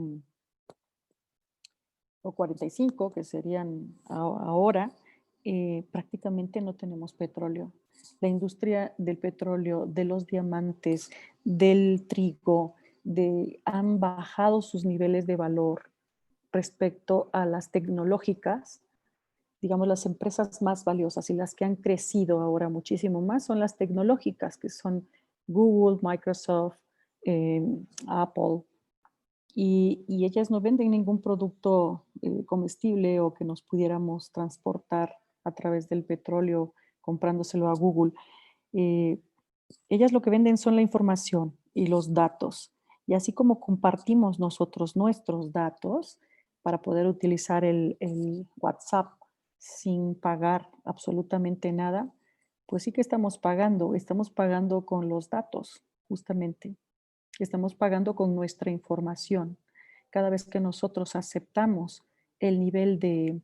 o 45, que serían ahora, prácticamente no tenemos petróleo. La industria del petróleo, de los diamantes, del trigo, han bajado sus niveles de valor respecto a las tecnológicas. Digamos, las empresas más valiosas y las que han crecido ahora muchísimo más son las tecnológicas, que son Google, Microsoft, eh, Apple, y ellas no venden ningún producto comestible o que nos pudiéramos transportar a través del petróleo comprándoselo a Google. Eh, Ellas lo que venden son la información y los datos. Y así como compartimos nosotros nuestros datos para poder utilizar el WhatsApp sin pagar absolutamente nada, pues sí que estamos pagando con los datos, justamente. Estamos pagando con nuestra información. Cada vez que nosotros aceptamos el nivel de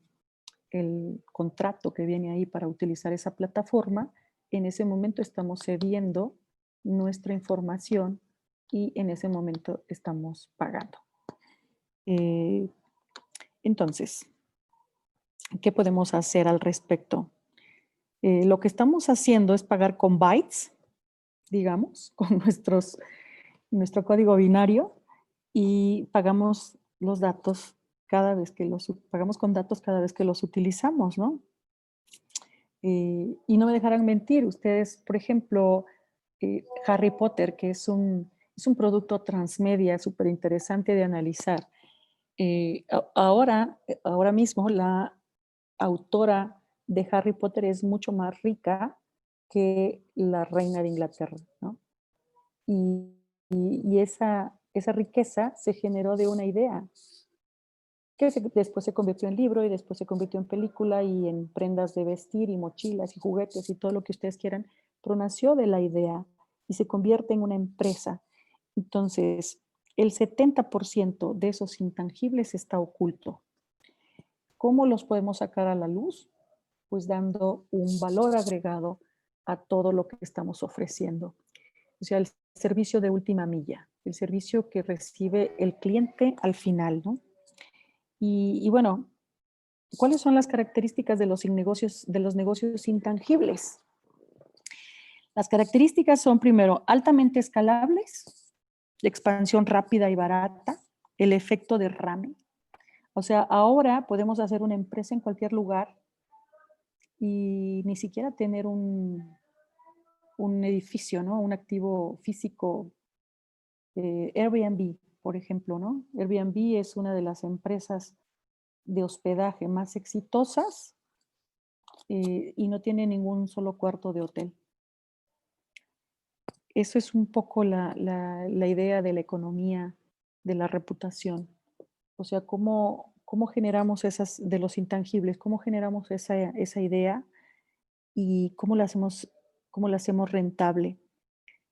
el contrato que viene ahí para utilizar esa plataforma, en ese momento estamos cediendo nuestra información y en ese momento estamos pagando. Eh, entonces, ¿qué podemos hacer al respecto? Lo que estamos haciendo es pagar con bytes, digamos, con nuestro código binario, y pagamos los datos pagamos con datos cada vez que los utilizamos, ¿no? Y no me dejarán mentir, ustedes, por ejemplo, Harry Potter, que es un producto transmedia súper interesante de analizar. Ahora mismo la autora de Harry Potter es mucho más rica que la reina de Inglaterra, ¿no? Y, y esa riqueza se generó de una idea que después se convirtió en libro y después se convirtió en película y en prendas de vestir y mochilas y juguetes y todo lo que ustedes quieran, pero nació de la idea y se convierte en una empresa. Entonces, el 70% de esos intangibles está oculto. ¿Cómo los podemos sacar a la luz? Pues dando un valor agregado a todo lo que estamos ofreciendo. O sea, el servicio de última milla, el servicio que recibe el cliente al final, ¿no? Y bueno, ¿cuáles son las características de de los negocios intangibles? Las características son, primero, altamente escalables, de expansión rápida y barata, el efecto derrame. O sea, ahora podemos hacer una empresa en cualquier lugar y ni siquiera tener un edificio, ¿no? Un activo físico. Airbnb, por ejemplo, ¿no? Airbnb es una de las empresas de hospedaje más exitosas, y no tiene ningún solo cuarto de hotel. Eso es un poco la idea de la economía, de la reputación. O sea, cómo generamos de los intangibles, cómo generamos esa idea y cómo la hacemos rentable.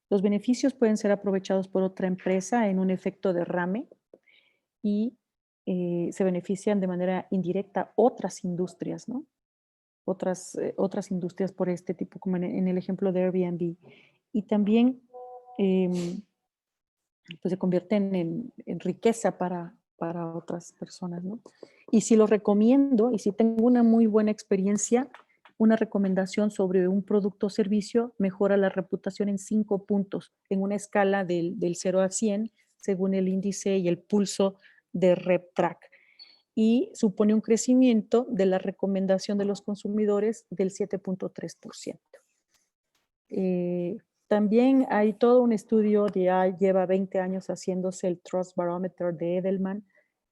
Los beneficios pueden ser aprovechados por otra empresa en un efecto derrame y se benefician de manera indirecta otras industrias, ¿no? Otras industrias por este tipo, como en el ejemplo de Airbnb. Y también em, pues se convierten en riqueza para otras personas, ¿no? Y si lo recomiendo, y si tengo una muy buena experiencia, una recomendación sobre un producto o servicio mejora la reputación en 5 puntos, en una escala del 0 a 100, según el índice y el pulso de RepTrack. Y supone un crecimiento de la recomendación de los consumidores del 7.3%. También hay todo un estudio, ya lleva 20 años haciéndose el Trust Barometer de Edelman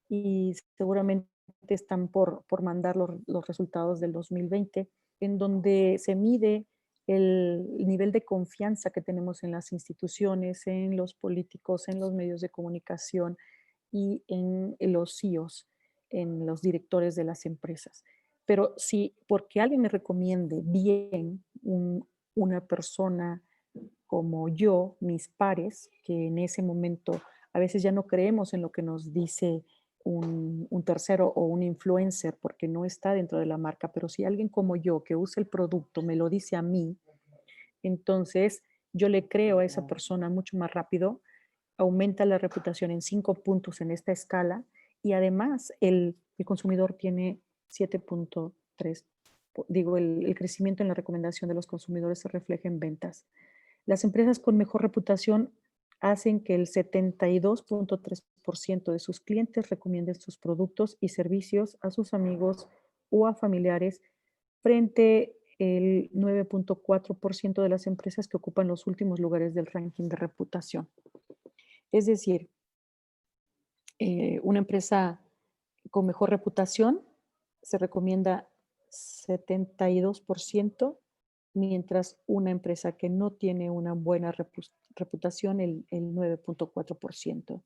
y seguramente están por mandar los resultados del 2020, en donde se mide el nivel de confianza que tenemos en las instituciones, en los políticos, en los medios de comunicación y en los CEOs, en los directores de las empresas. Pero si porque alguien me recomiende bien una persona como yo, mis pares, que en ese momento a veces ya no creemos en lo que nos dice un tercero o un influencer porque no está dentro de la marca, pero si alguien como yo que usa el producto me lo dice a mí, entonces yo le creo a esa persona mucho más rápido, aumenta la reputación en 5 puntos en esta escala y además el consumidor tiene 7.3, digo, el crecimiento en la recomendación de los consumidores se refleja en ventas. Las empresas con mejor reputación hacen que el 72.3% de sus clientes recomienden sus productos y servicios a sus amigos o a familiares frente el 9.4% de las empresas que ocupan los últimos lugares del ranking de reputación. Es decir, una empresa con mejor reputación se recomienda 72%, mientras una empresa que no tiene una buena reputación, el 9.4%.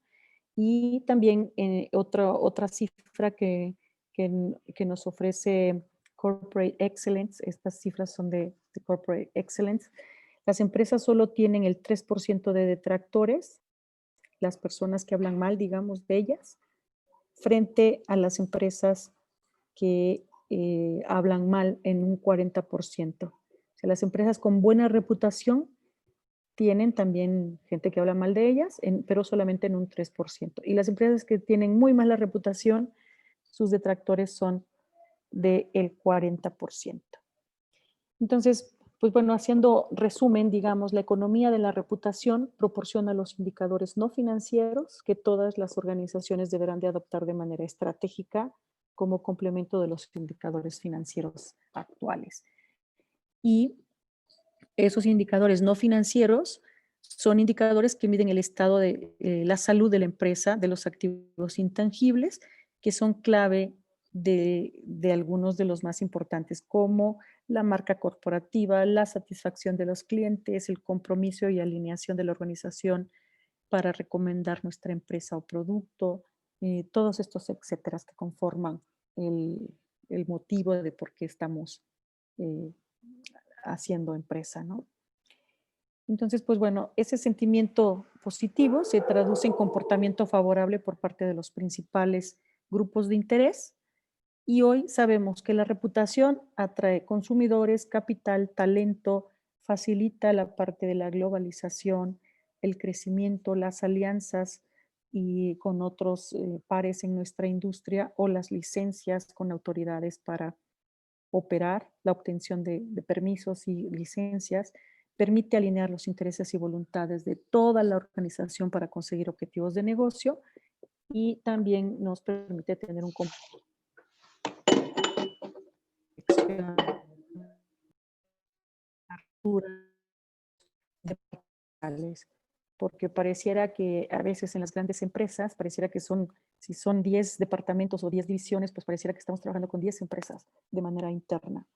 Y también otra cifra que nos ofrece Corporate Excellence, estas cifras son de Corporate Excellence, las empresas solo tienen el 3% de detractores, las personas que hablan mal, digamos, de ellas, frente a las empresas que hablan mal en un 40%. O sea, las empresas con buena reputación tienen también gente que habla mal de ellas, pero solamente en un 3%. Y las empresas que tienen muy mala reputación, sus detractores son del 40%. Entonces, pues bueno, haciendo resumen, digamos, la economía de la reputación proporciona los indicadores no financieros que todas las organizaciones deberán de adoptar de manera estratégica como complemento de los indicadores financieros actuales. Y esos indicadores no financieros son indicadores que miden el estado de la salud de la empresa, de los activos intangibles, que son clave de algunos de los más importantes, como la marca corporativa, la satisfacción de los clientes, el compromiso y alineación de la organización para recomendar nuestra empresa o producto, todos estos etcétera que conforman el motivo de por qué estamos haciendo empresa, ¿no? Entonces, pues bueno, ese sentimiento positivo se traduce en comportamiento favorable por parte de los principales grupos de interés y hoy sabemos que la reputación atrae consumidores, capital, talento, facilita la parte de la globalización, el crecimiento, las alianzas y con otros pares en nuestra industria o las licencias con autoridades para operar, la obtención de permisos y licencias, permite alinear los intereses y voluntades de toda la organización para conseguir objetivos de negocio y también nos permite tener un porque pareciera que a veces en las grandes empresas, pareciera que son, si son 10 departamentos o 10 divisiones, pues pareciera que estamos trabajando con 10 empresas de manera interna.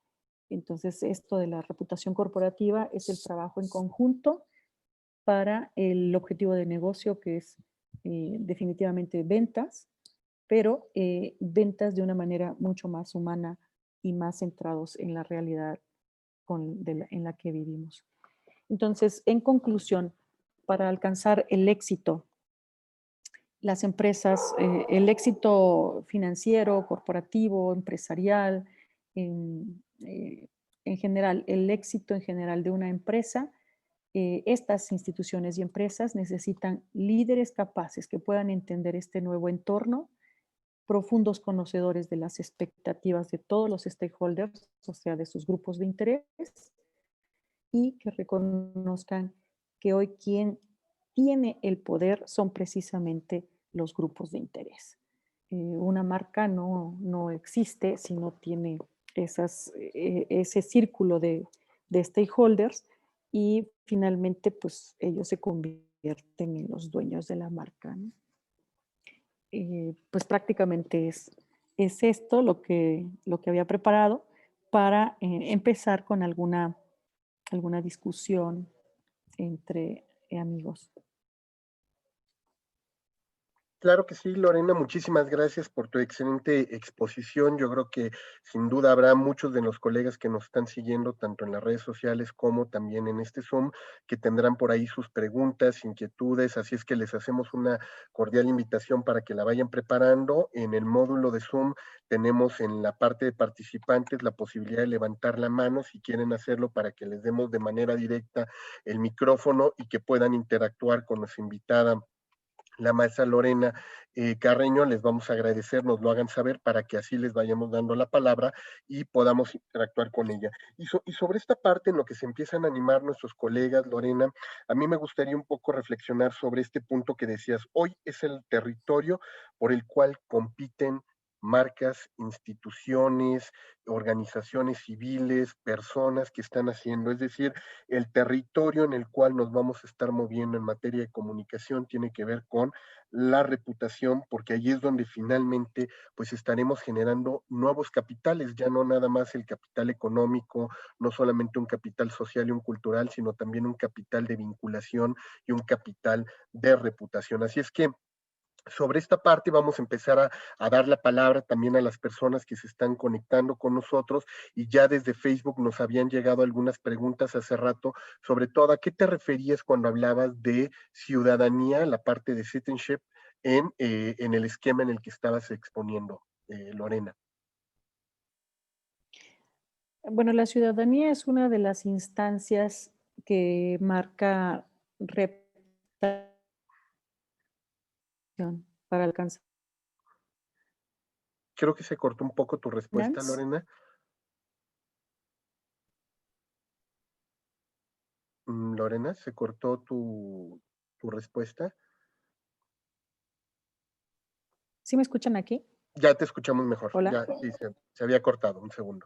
Entonces, esto de la reputación corporativa es el trabajo en conjunto para el objetivo de negocio, que es definitivamente ventas, pero ventas de una manera mucho más humana y más centrados en la realidad en la que vivimos. Entonces, en conclusión, para alcanzar el éxito, las empresas, el éxito financiero, corporativo, empresarial, en general, el éxito en general de una empresa, estas instituciones y empresas necesitan líderes capaces que puedan entender este nuevo entorno, profundos conocedores de las expectativas de todos los stakeholders, o sea, de sus grupos de interés, y que reconozcan que hoy quien tiene el poder son precisamente los grupos de interés. Una marca no existe si no tiene ese círculo de stakeholders y finalmente pues ellos se convierten en los dueños de la marca, ¿no? Pues prácticamente es esto lo que había preparado para empezar con alguna alguna discusión entre amigos. Claro que sí, Lorena, muchísimas gracias por tu excelente exposición. Yo creo que sin duda habrá muchos de los colegas que nos están siguiendo, tanto en las redes sociales como también en este Zoom, que tendrán por ahí sus preguntas, inquietudes, así es que les hacemos una cordial invitación para que la vayan preparando. En el módulo de Zoom tenemos en la parte de participantes la posibilidad de levantar la mano si quieren hacerlo para que les demos de manera directa el micrófono y que puedan interactuar con nuestra invitada, la maestra Lorena Carreño. Les vamos a agradecer, nos lo hagan saber para que así les vayamos dando la palabra y podamos interactuar con ella. Y sobre esta parte en lo que se empiezan a animar nuestros colegas, Lorena, a mí me gustaría un poco reflexionar sobre este punto que decías. Hoy es el territorio por el cual compiten marcas, instituciones, organizaciones civiles, personas que están haciendo, es decir, el territorio en el cual nos vamos a estar moviendo en materia de comunicación tiene que ver con la reputación, porque allí es donde finalmente pues estaremos generando nuevos capitales, ya no nada más el capital económico, no solamente un capital social y un cultural, sino también un capital de vinculación y un capital de reputación. Así es que sobre esta parte vamos a empezar a dar la palabra también a las personas que se están conectando con nosotros, y ya desde Facebook nos habían llegado algunas preguntas hace rato, sobre todo a qué te referías cuando hablabas de ciudadanía, la parte de citizenship, en el esquema en el que estabas exponiendo, Lorena. Bueno, la ciudadanía es una de las instancias que marca reputación para alcanzar. Creo que se cortó un poco tu respuesta, Lorena. Lorena, se cortó tu respuesta. ¿Sí me escuchan aquí? Ya te escuchamos mejor. Hola. Ya, sí, se había cortado. Un segundo.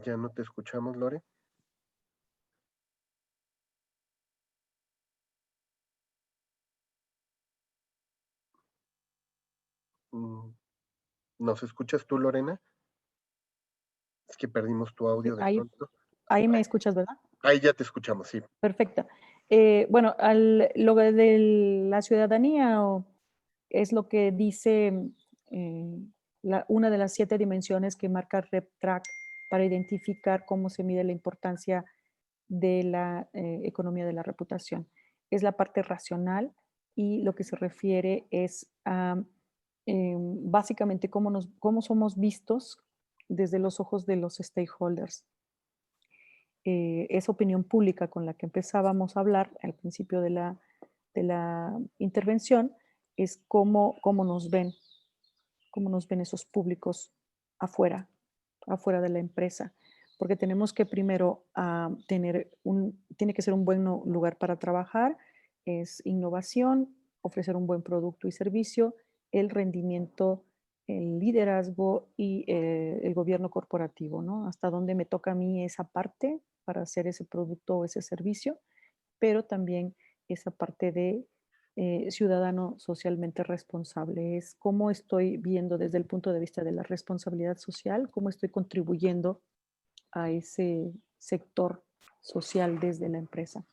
Ya no te escuchamos, Lore. ¿Nos escuchas tú, Lorena? Es que perdimos tu Sí, audio de pronto. ahí me escuchas, ¿verdad? Ahí ya te escuchamos, sí. Perfecto. Bueno, lo de la ciudadanía es lo que dice una de las 7 dimensiones que marca RepTrak para identificar cómo se mide la importancia de la economía de la reputación. Es la parte racional, y lo que se refiere es a básicamente cómo somos vistos desde los ojos de los stakeholders. Esa opinión pública con la que empezábamos a hablar al principio de la intervención es cómo nos ven esos públicos afuera de la empresa, porque tenemos que primero tiene que ser un buen lugar para trabajar, es innovación, ofrecer un buen producto y servicio, el rendimiento, el liderazgo y el gobierno corporativo, ¿no? Hasta dónde me toca a mí esa parte para hacer ese producto o ese servicio, pero también esa parte de ciudadano socialmente responsable. Es cómo estoy viendo desde el punto de vista de la responsabilidad social, cómo estoy contribuyendo a ese sector social desde la empresa.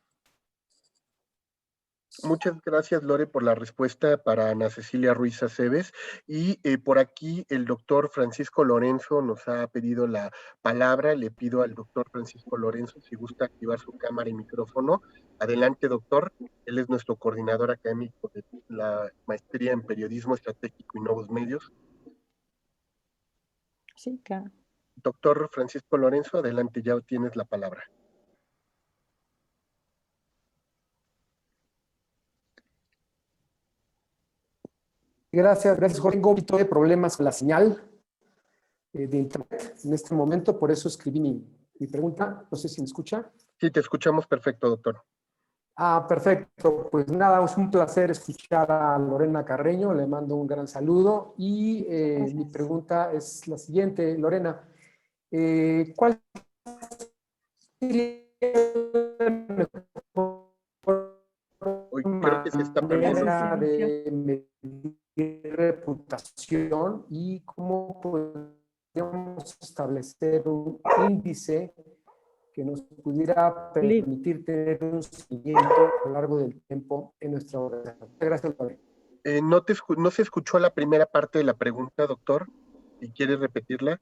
Muchas gracias, Lore, por la respuesta para Ana Cecilia Ruiz Aceves. Y por aquí el doctor Francisco Lorenzo nos ha pedido la palabra. Le pido al doctor Francisco Lorenzo si gusta activar su cámara y micrófono. Adelante, doctor. Él es nuestro coordinador académico de la maestría en periodismo estratégico y nuevos medios. Sí, claro. Doctor Francisco Lorenzo, adelante, ya tienes la palabra. Gracias, Jorge. Tengo un poquito de problemas con la señal de internet en este momento, por eso escribí mi pregunta. No sé si me escucha. Sí, te escuchamos perfecto, doctor. Perfecto. Pues nada, es un placer escuchar a Lorena Carreño. Le mando un gran saludo y mi pregunta es la siguiente, Lorena. ¿Cuál sería la mejor Hoy creo que se está perdiendo. manera de medir reputación y cómo podríamos establecer un índice que nos pudiera permitir tener un seguimiento a lo largo del tiempo en nuestra organización. Muchas gracias, Lorena. No se escuchó la primera parte de la pregunta, doctor. Si quieres repetirla.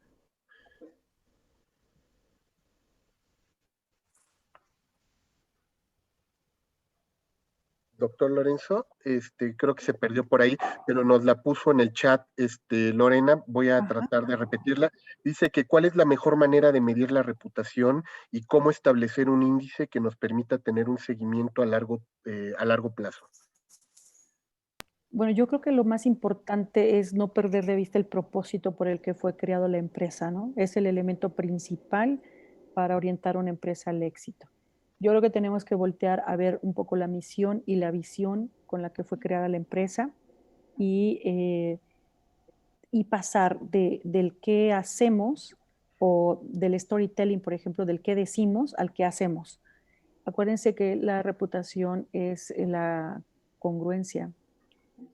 Doctor Lorenzo, creo que se perdió por ahí, pero nos la puso en el chat, Lorena, voy a tratar de repetirla. Dice que cuál es la mejor manera de medir la reputación y cómo establecer un índice que nos permita tener un seguimiento a largo plazo. Bueno, yo creo que lo más importante es no perder de vista el propósito por el que fue creado la empresa, ¿no? Es el elemento principal para orientar una empresa al éxito. Yo creo que tenemos que voltear a ver un poco la misión y la visión con la que fue creada la empresa y pasar del qué hacemos o del storytelling, por ejemplo, del qué decimos al qué hacemos. Acuérdense que la reputación es la congruencia.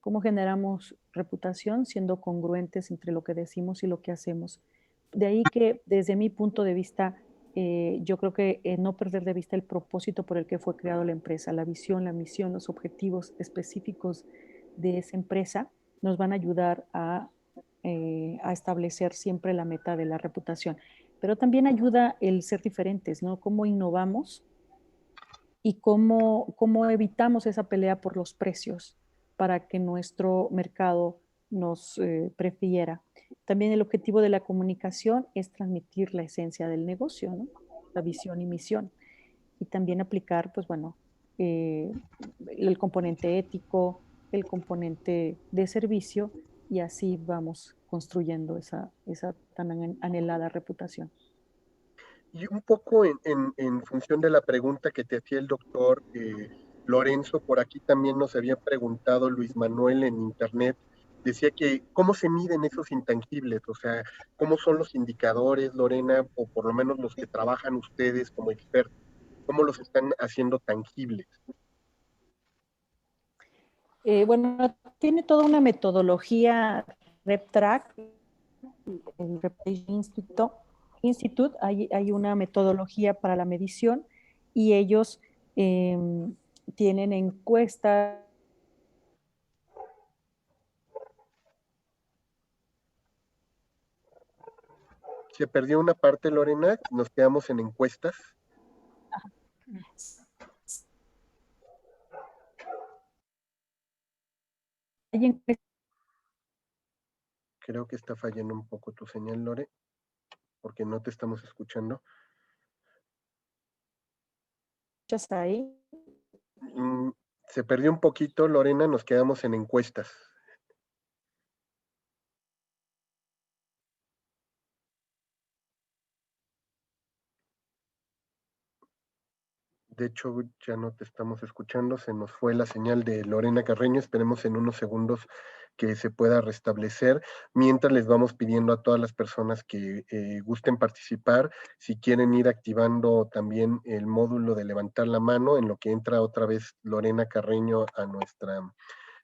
¿Cómo generamos reputación? Siendo congruentes entre lo que decimos y lo que hacemos. De ahí que, desde mi punto de vista, yo creo que no perder de vista el propósito por el que fue creada la empresa, la visión, la misión, los objetivos específicos de esa empresa nos van a ayudar a establecer siempre la meta de la reputación. Pero también ayuda el ser diferentes, ¿no? Cómo innovamos y cómo evitamos esa pelea por los precios para que nuestro mercado nos prefiera. También el objetivo de la comunicación es transmitir la esencia del negocio, ¿no? La visión y misión. Y también aplicar, pues bueno, el componente ético, el componente de servicio, y así vamos construyendo esa tan anhelada reputación. Y un poco en función de la pregunta que te hacía el doctor Lorenzo, por aquí también nos había preguntado Luis Manuel en internet, decía que cómo se miden esos intangibles, o sea, cómo son los indicadores, Lorena, o por lo menos los que trabajan ustedes como expertos, cómo los están haciendo tangibles. Bueno, tiene toda una metodología RepTrack, el Reputation Institute, hay una metodología para la medición y ellos tienen encuestas. Se perdió una parte, Lorena, nos quedamos en encuestas. Creo que está fallando un poco tu señal, Lore, porque no te estamos escuchando. ¿Estás ahí? Se perdió un poquito, Lorena, nos quedamos en encuestas. De hecho, ya no te estamos escuchando, se nos fue la señal de Lorena Carreño, esperemos en unos segundos que se pueda restablecer, mientras les vamos pidiendo a todas las personas que gusten participar, si quieren ir activando también el módulo de levantar la mano, en lo que entra otra vez Lorena Carreño a nuestra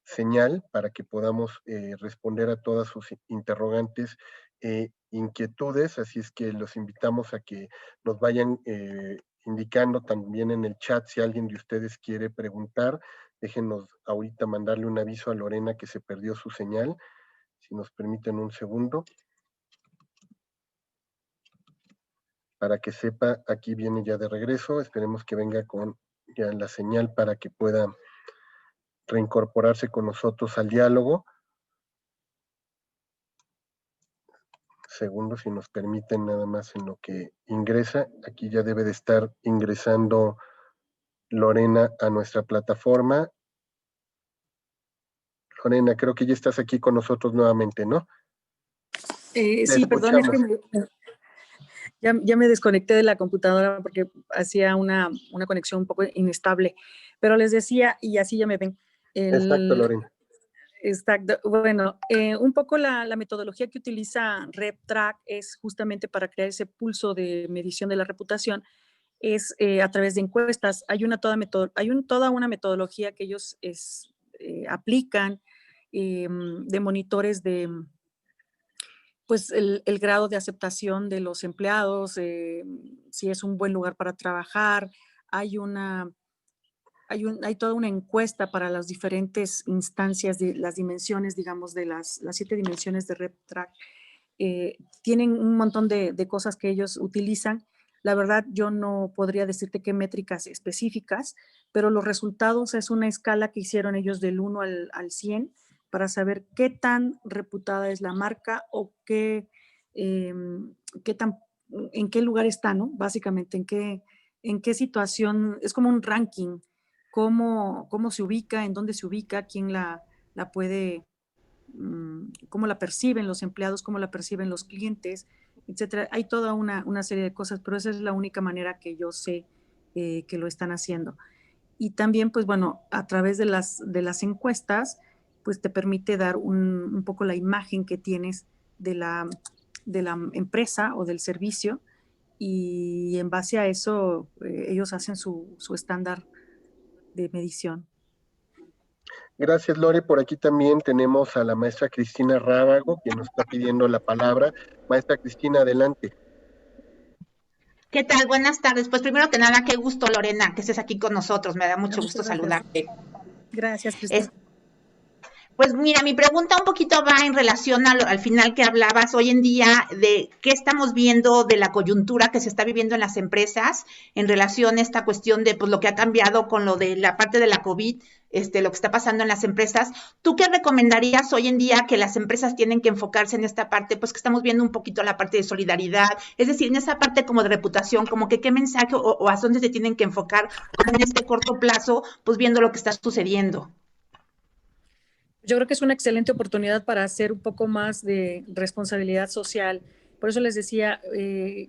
señal, para que podamos responder a todas sus interrogantes, inquietudes, así es que los invitamos a que nos vayan indicando también en el chat si alguien de ustedes quiere preguntar. Déjenos ahorita mandarle un aviso a Lorena que se perdió su señal, si nos permiten un segundo. Para que sepa, aquí viene ya de regreso, esperemos que venga con ya la señal para que pueda reincorporarse con nosotros al diálogo. Segundos, si nos permiten, nada más en lo que ingresa. Aquí ya debe de estar ingresando Lorena a nuestra plataforma. Lorena, creo que ya estás aquí con nosotros nuevamente, ¿no? Sí, perdón, es que ya me desconecté de la computadora porque hacía una conexión un poco inestable. Pero les decía, y así ya me ven. Exacto, Lorena. Exacto. Bueno, un poco la metodología que utiliza RepTrack es justamente para crear ese pulso de medición de la reputación, es a través de encuestas. Hay toda una metodología que ellos aplican de monitores de pues el grado de aceptación de los empleados, si es un buen lugar para trabajar. Hay toda una encuesta para las diferentes instancias de las dimensiones, digamos, de las 7 dimensiones de RepTrak. Tienen un montón de cosas que ellos utilizan. La verdad, yo no podría decirte qué métricas específicas, pero los resultados es una escala que hicieron ellos del 1 al 100 para saber qué tan reputada es la marca o en qué lugar está, ¿no? Básicamente, en qué situación, es como un ranking, cómo se ubica, en dónde se ubica, quién la puede, cómo la perciben los empleados, cómo la perciben los clientes, etcétera. Hay toda una serie de cosas, pero esa es la única manera que yo sé que lo están haciendo. Y también, pues bueno, a través de las encuestas, pues te permite dar un poco la imagen que tienes de la empresa o del servicio, y en base a eso ellos hacen su estándar de medición. Gracias, Lore. Por aquí también tenemos a la maestra Cristina Rábago, que nos está pidiendo la palabra. Maestra Cristina, adelante. ¿Qué tal? Buenas tardes. Pues primero que nada, qué gusto, Lorena, que estés aquí con nosotros. Me da mucho gusto saludarte. Gracias, Cristina. Pues mira, mi pregunta un poquito va en relación al final que hablabas hoy en día de qué estamos viendo de la coyuntura que se está viviendo en las empresas en relación a esta cuestión de pues lo que ha cambiado con lo de la parte de la COVID, lo que está pasando en las empresas. ¿Tú qué recomendarías hoy en día que las empresas tienen que enfocarse en esta parte? Pues que estamos viendo un poquito la parte de solidaridad, es decir, en esa parte como de reputación, como que qué mensaje o a dónde se tienen que enfocar como en este corto plazo, pues viendo lo que está sucediendo. Yo creo que es una excelente oportunidad para hacer un poco más de responsabilidad social. Por eso les decía,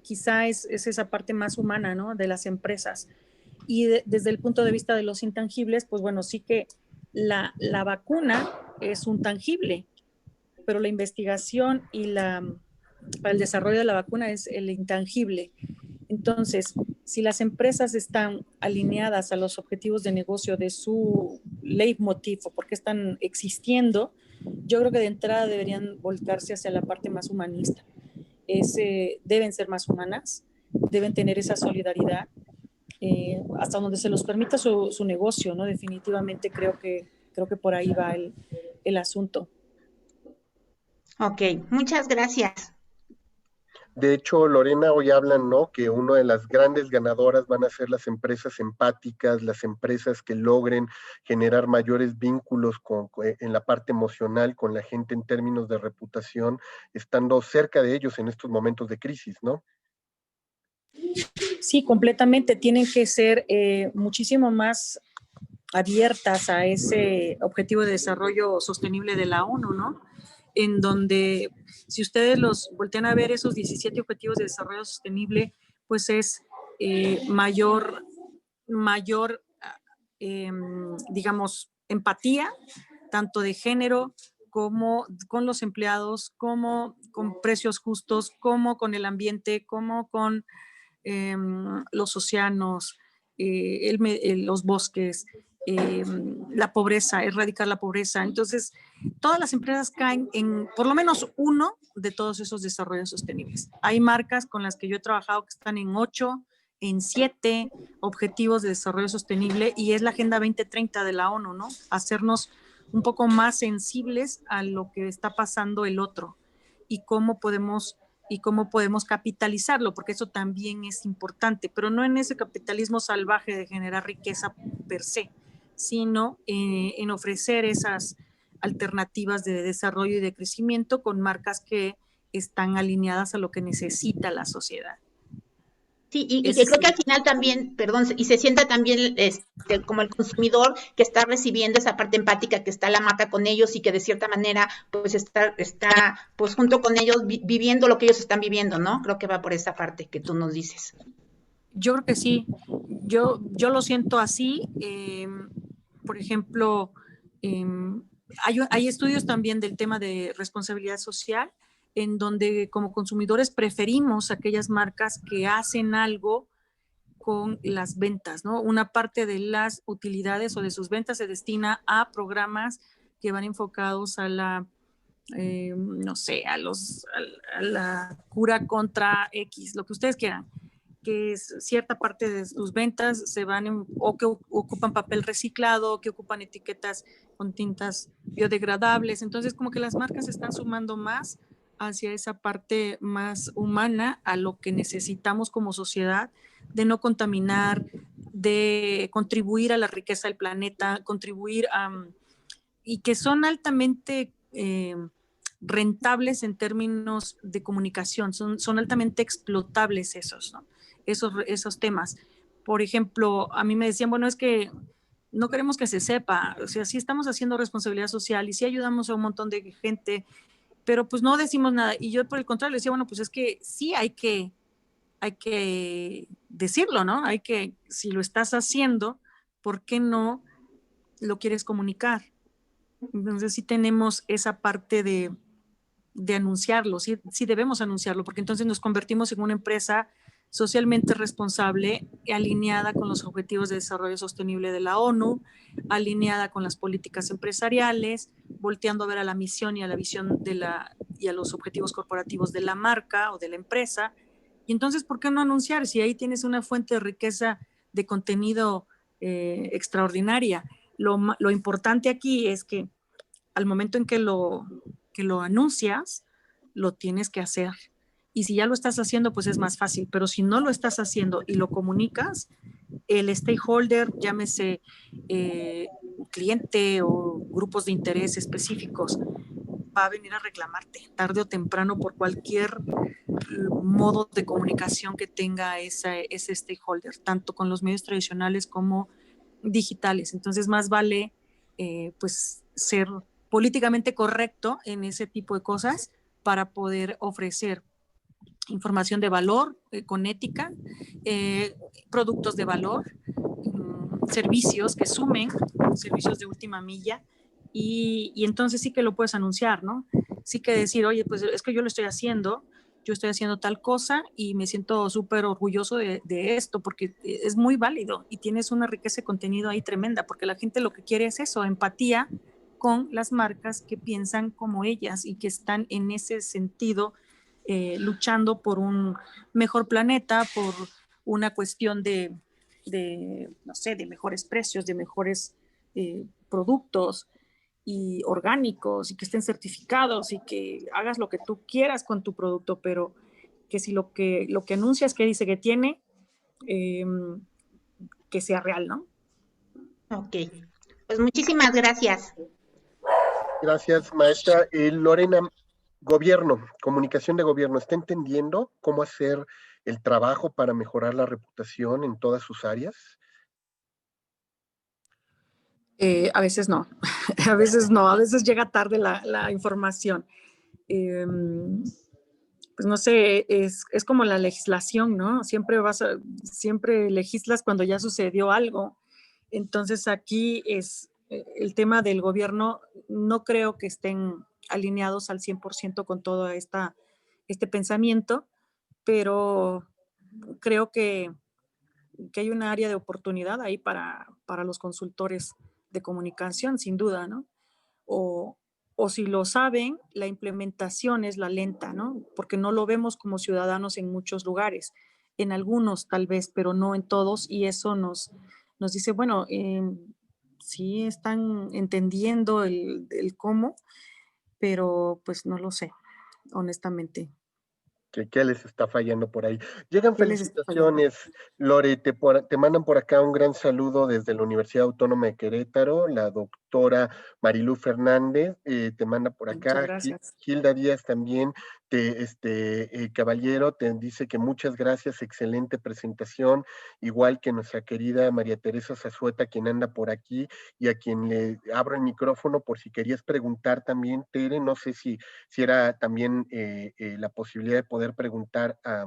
quizá es esa parte más humana, ¿no?, de las empresas. Y desde el punto de vista de los intangibles, pues bueno, sí que la vacuna es un tangible, pero la investigación y para el desarrollo de la vacuna es el intangible. Entonces, si las empresas están alineadas a los objetivos de negocio de su leitmotiv o por qué están existiendo, yo creo que de entrada deberían volcarse hacia la parte más humanista. Deben ser más humanas, deben tener esa solidaridad, hasta donde se los permita su negocio, ¿no? Definitivamente creo que por ahí va el asunto. Ok, muchas gracias. De hecho, Lorena, hoy hablan, ¿no?, que una de las grandes ganadoras van a ser las empresas empáticas, las empresas que logren generar mayores vínculos en la parte emocional con la gente en términos de reputación, estando cerca de ellos en estos momentos de crisis, ¿no? Sí, completamente. Tienen que ser muchísimo más abiertas a ese objetivo de desarrollo sostenible de la ONU, ¿no? En donde, si ustedes los voltean a ver, esos 17 objetivos de desarrollo sostenible, pues es mayor digamos, empatía, tanto de género como con los empleados, como con precios justos, como con el ambiente, como con los océanos, los bosques, la pobreza, erradicar la pobreza. Entonces, todas las empresas caen en por lo menos uno de todos esos desarrollos sostenibles. Hay marcas con las que yo he trabajado que están en 8, en 7 objetivos de desarrollo sostenible, y es la Agenda 2030 de la ONU, ¿no? Hacernos un poco más sensibles a lo que está pasando el otro y cómo podemos capitalizarlo, porque eso también es importante, pero no en ese capitalismo salvaje de generar riqueza per se, sino en ofrecer esas alternativas de desarrollo y de crecimiento con marcas que están alineadas a lo que necesita la sociedad. Sí, y que creo que al final también, perdón, y se sienta también como el consumidor que está recibiendo esa parte empática, que está la marca con ellos y que de cierta manera pues está pues junto con ellos viviendo lo que ellos están viviendo, ¿no? Creo que va por esa parte que tú nos dices. Yo creo que sí, yo lo siento así. Por ejemplo, hay estudios también del tema de responsabilidad social, en donde como consumidores preferimos aquellas marcas que hacen algo con las ventas, ¿no? Una parte de las utilidades o de sus ventas se destina a programas que van enfocados a la, no sé, a la cura contra X, lo que ustedes quieran, que es cierta parte de sus ventas se van o que ocupan papel reciclado, que ocupan etiquetas con tintas biodegradables. Entonces, como que las marcas están sumando más hacia esa parte más humana, a lo que necesitamos como sociedad, de no contaminar, de contribuir a la riqueza del planeta, contribuir a, y que son altamente rentables en términos de comunicación, son altamente explotables esos, ¿no? Esos temas. Por ejemplo, a mí me decían, bueno, es que no queremos que se sepa, o sea, sí estamos haciendo responsabilidad social y sí ayudamos a un montón de gente, pero pues no decimos nada. Y yo por el contrario decía, bueno, pues es que sí hay que decirlo, ¿no? Hay que, si lo estás haciendo, ¿por qué no lo quieres comunicar? Entonces sí tenemos esa parte de anunciarlo, sí debemos anunciarlo, porque entonces nos convertimos en una empresa socialmente responsable, alineada con los Objetivos de Desarrollo Sostenible de la ONU, alineada con las políticas empresariales, volteando a ver a la misión y a la visión y a los objetivos corporativos de la marca o de la empresa. Y entonces, ¿por qué no anunciar? Si ahí tienes una fuente de riqueza de contenido extraordinaria. Lo importante aquí es que al momento en que lo anuncias, lo tienes que hacer. Y si ya lo estás haciendo, pues es más fácil. Pero si no lo estás haciendo y lo comunicas, el stakeholder, llámese cliente o grupos de interés específicos, va a venir a reclamarte tarde o temprano por cualquier modo de comunicación que tenga ese stakeholder, tanto con los medios tradicionales como digitales. Entonces, más vale pues ser políticamente correcto en ese tipo de cosas para poder ofrecer información de valor, con ética, productos de valor, servicios que sumen, servicios de última milla, y entonces sí que lo puedes anunciar, ¿no? Sí que decir, oye, pues es que yo estoy haciendo tal cosa y me siento súper orgulloso de esto, porque es muy válido y tienes una riqueza de contenido ahí tremenda, porque la gente lo que quiere es eso, empatía con las marcas que piensan como ellas y que están en ese sentido luchando por un mejor planeta, por una cuestión no sé, de mejores precios, de mejores productos y orgánicos y que estén certificados y que hagas lo que tú quieras con tu producto, pero que si lo que anuncias que dice que tiene, que sea real, ¿no? Ok, pues muchísimas gracias. Gracias, maestra. Lorena, gobierno, comunicación de gobierno, ¿está entendiendo cómo hacer el trabajo para mejorar la reputación en todas sus áreas? A veces no, a veces no, a veces llega tarde la información. Pues no sé, es como la legislación, ¿no? Siempre legislas cuando ya sucedió algo. Entonces aquí es el tema del gobierno, no creo que estén alineados al 100% con todo este pensamiento, pero creo que hay una área de oportunidad ahí para los consultores de comunicación, sin duda, ¿no? O si lo saben, la implementación es la lenta, ¿no? Porque no lo vemos como ciudadanos en muchos lugares, en algunos tal vez, pero no en todos, y eso nos dice, bueno, sí están entendiendo el cómo, pero pues no lo sé, honestamente. ¿Qué les está fallando por ahí? Llegan ¿Qué les está fallando? felicitaciones, Lore, te mandan por acá un gran saludo desde la Universidad Autónoma de Querétaro, la doctora Marilú Fernández, te manda por Muchas acá, gracias. Gilda Díaz también, Caballero, te dice que muchas gracias, excelente presentación, igual que nuestra querida María Teresa Zazueta, quien anda por aquí, y a quien le abro el micrófono por si querías preguntar también, Tere, no sé si era también la posibilidad de poder preguntar a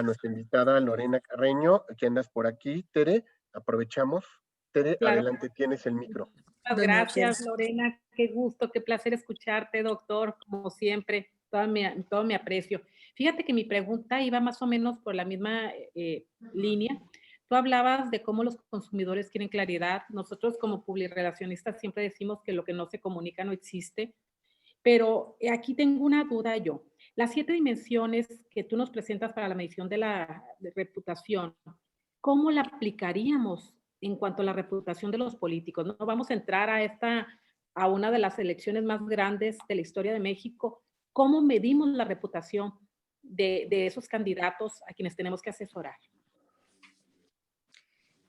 nuestra invitada Lorena Carreño, que andas por aquí, Tere, aprovechamos. Tere, Claro. adelante, tienes el micro. Gracias, Lorena. Qué gusto, qué placer escucharte, doctor, como siempre, todo mi aprecio. Fíjate que mi pregunta iba más o menos por la misma línea, Tú hablabas de cómo los consumidores quieren claridad. Nosotros como publirelacionistas siempre decimos que lo que no se comunica no existe. Pero aquí tengo una duda yo. Las 7 dimensiones que tú nos presentas para la medición de la reputación, ¿cómo la aplicaríamos en cuanto a la reputación de los políticos? No vamos a entrar a una de las elecciones más grandes de la historia de México. ¿Cómo medimos la reputación de esos candidatos a quienes tenemos que asesorar?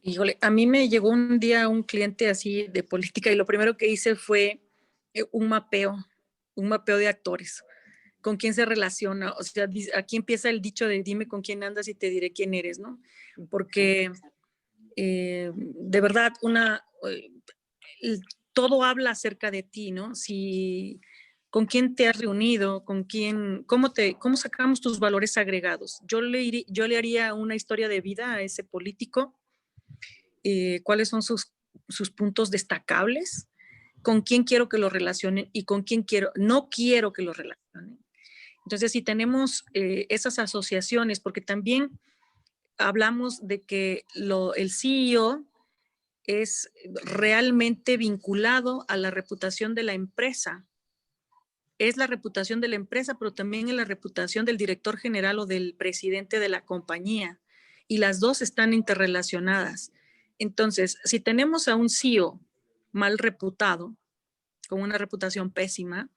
Híjole, a mí me llegó un día un cliente así de política y lo primero que hice fue un mapeo de actores, con quién se relaciona, o sea, aquí empieza el dicho de dime con quién andas y te diré quién eres, ¿no? Porque de verdad, todo habla acerca de ti, ¿no? Si con quién te has reunido, cómo sacamos tus valores agregados. Yo le haría una historia de vida a ese político, cuáles son sus puntos destacables, con quién quiero que lo relacionen y con quién no quiero que lo relacionen. Entonces, si tenemos esas asociaciones, porque también hablamos de que el CEO es realmente vinculado a la reputación de la empresa. Es la reputación de la empresa, pero también es la reputación del director general o del presidente de la compañía. Y las dos están interrelacionadas. Entonces, si tenemos a un CEO mal reputado, con una reputación pésima,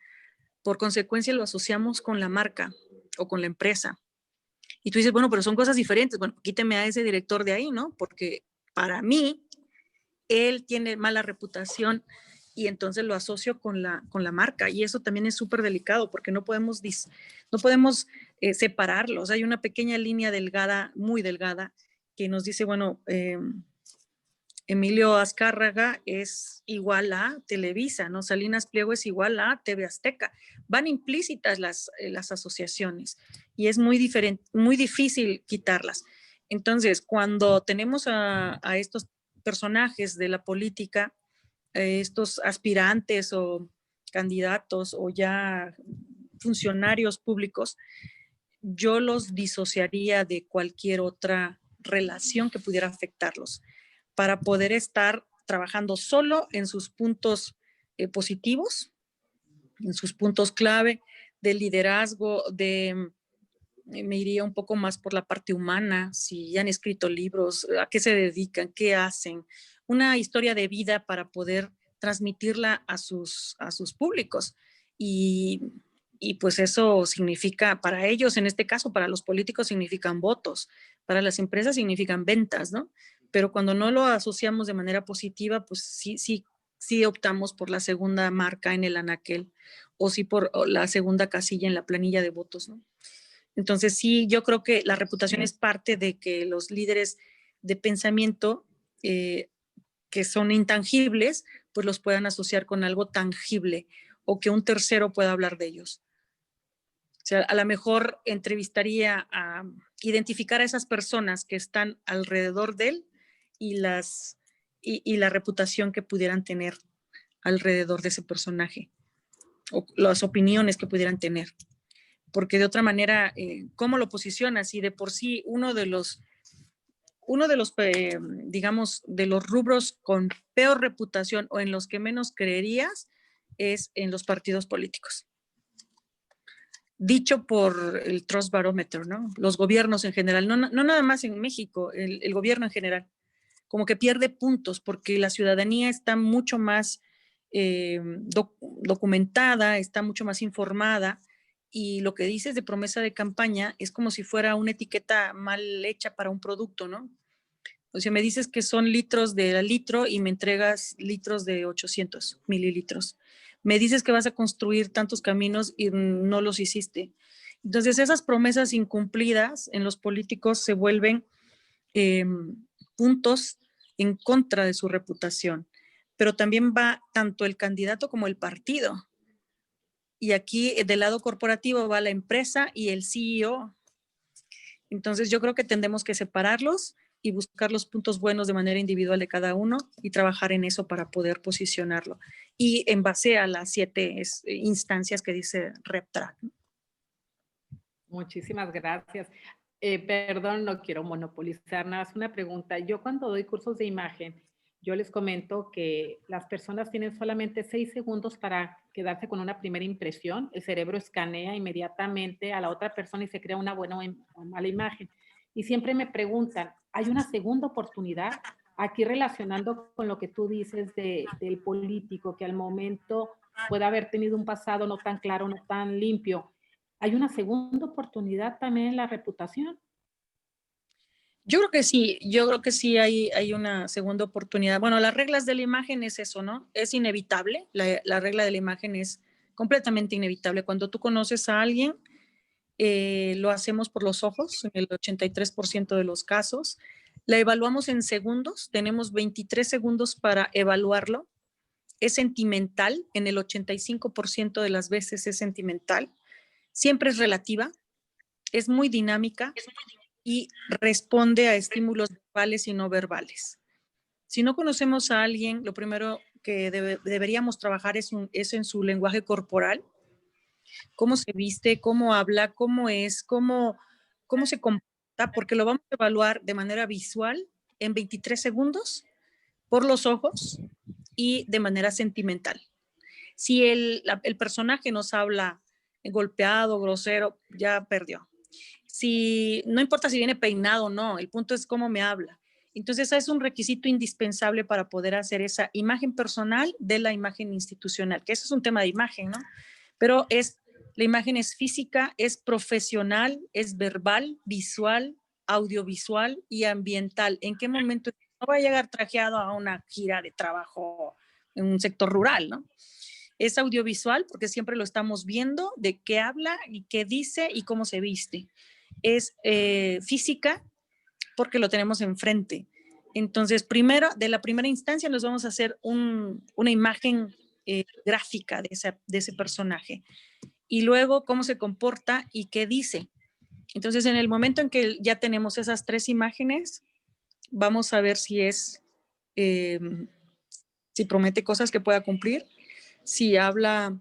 por consecuencia lo asociamos con la marca o con la empresa. Y tú dices, bueno, pero son cosas diferentes. Bueno, quíteme a ese director de ahí, ¿no? Porque para mí, él tiene mala reputación y entonces lo asocio con la marca. Y eso también es súper delicado porque no podemos separarlos. Hay una pequeña línea delgada, muy delgada, que nos dice, bueno, Emilio Azcárraga es igual a Televisa, ¿no? Salinas Pliego es igual a TV Azteca. Van implícitas las asociaciones y es muy difícil quitarlas. Entonces, cuando tenemos a estos personajes de la política, estos aspirantes o candidatos o ya funcionarios públicos, yo los disociaría de cualquier otra relación que pudiera afectarlos, para poder estar trabajando solo en sus puntos positivos, en sus puntos clave de liderazgo, me iría un poco más por la parte humana, si han escrito libros, a qué se dedican, qué hacen, una historia de vida para poder transmitirla a sus públicos. Y pues eso significa, para ellos, en este caso, para los políticos significan votos, para las empresas significan ventas, ¿no? Pero cuando no lo asociamos de manera positiva, pues sí optamos por la segunda marca en el anaquel o sí por la segunda casilla en la planilla de votos, ¿no? Entonces sí, yo creo que la reputación es parte de que los líderes de pensamiento que son intangibles, pues los puedan asociar con algo tangible o que un tercero pueda hablar de ellos. O sea, a lo mejor entrevistaría a identificar a esas personas que están alrededor de él y la reputación que pudieran tener alrededor de ese personaje o las opiniones que pudieran tener. Porque de otra manera, ¿cómo lo posicionas? Y de por sí uno de los digamos, de los rubros con peor reputación o en los que menos creerías es en los partidos políticos. Dicho por el Trust Barometer, ¿no? Los gobiernos en general, no nada más en México, el gobierno en general, como que pierde puntos porque la ciudadanía está mucho más documentada, está mucho más informada y lo que dices de promesa de campaña es como si fuera una etiqueta mal hecha para un producto, ¿no? O sea, me dices que son litros de litro y me entregas litros de 800 mililitros. Me dices que vas a construir tantos caminos y no los hiciste. Entonces, esas promesas incumplidas en los políticos se vuelven puntos en contra de su reputación. Pero también va tanto el candidato como el partido. Y aquí del lado corporativo va la empresa y el CEO. Entonces, yo creo que tendremos que separarlos y buscar los puntos buenos de manera individual de cada uno y trabajar en eso para poder posicionarlo. Y en base a las 7 instancias que dice RepTrak. Muchísimas gracias. Perdón, no quiero monopolizar nada, es una pregunta. Yo cuando doy cursos de imagen, yo les comento que las personas tienen solamente 6 segundos para quedarse con una primera impresión. El cerebro escanea inmediatamente a la otra persona y se crea una buena o mala imagen. Y siempre me preguntan, ¿hay una segunda oportunidad? Aquí relacionando con lo que tú dices del político, que al momento puede haber tenido un pasado no tan claro, no tan limpio. ¿Hay una segunda oportunidad también en la reputación? Yo creo que sí hay una segunda oportunidad. Bueno, las reglas de la imagen es eso, ¿no? Es inevitable, la regla de la imagen es completamente inevitable. Cuando tú conoces a alguien, lo hacemos por los ojos, en el 83% de los casos. La evaluamos en segundos, tenemos 23 segundos para evaluarlo. Es sentimental, en el 85% de las veces es sentimental. Siempre es relativa, es muy dinámica y responde a estímulos verbales y no verbales. Si no conocemos a alguien, lo primero que deberíamos trabajar es en su lenguaje corporal, cómo se viste, cómo habla, cómo es, cómo se comporta, porque lo vamos a evaluar de manera visual en 23 segundos, por los ojos y de manera sentimental. Si el personaje nos habla golpeado, grosero, ya perdió. Si, no importa si viene peinado o no, el punto es cómo me habla. Entonces, es un requisito indispensable para poder hacer esa imagen personal de la imagen institucional, que eso es un tema de imagen, ¿no? Pero la imagen es física, es profesional, es verbal, visual, audiovisual y ambiental. ¿En qué momento? No va a llegar trajeado a una gira de trabajo en un sector rural, ¿no? Es audiovisual porque siempre lo estamos viendo, de qué habla y qué dice y cómo se viste. Es física porque lo tenemos enfrente. Entonces, de la primera instancia nos vamos a hacer una imagen gráfica de ese personaje. Y luego cómo se comporta y qué dice. Entonces, en el momento en que ya tenemos esas 3 imágenes, vamos a ver si promete cosas que pueda cumplir, si habla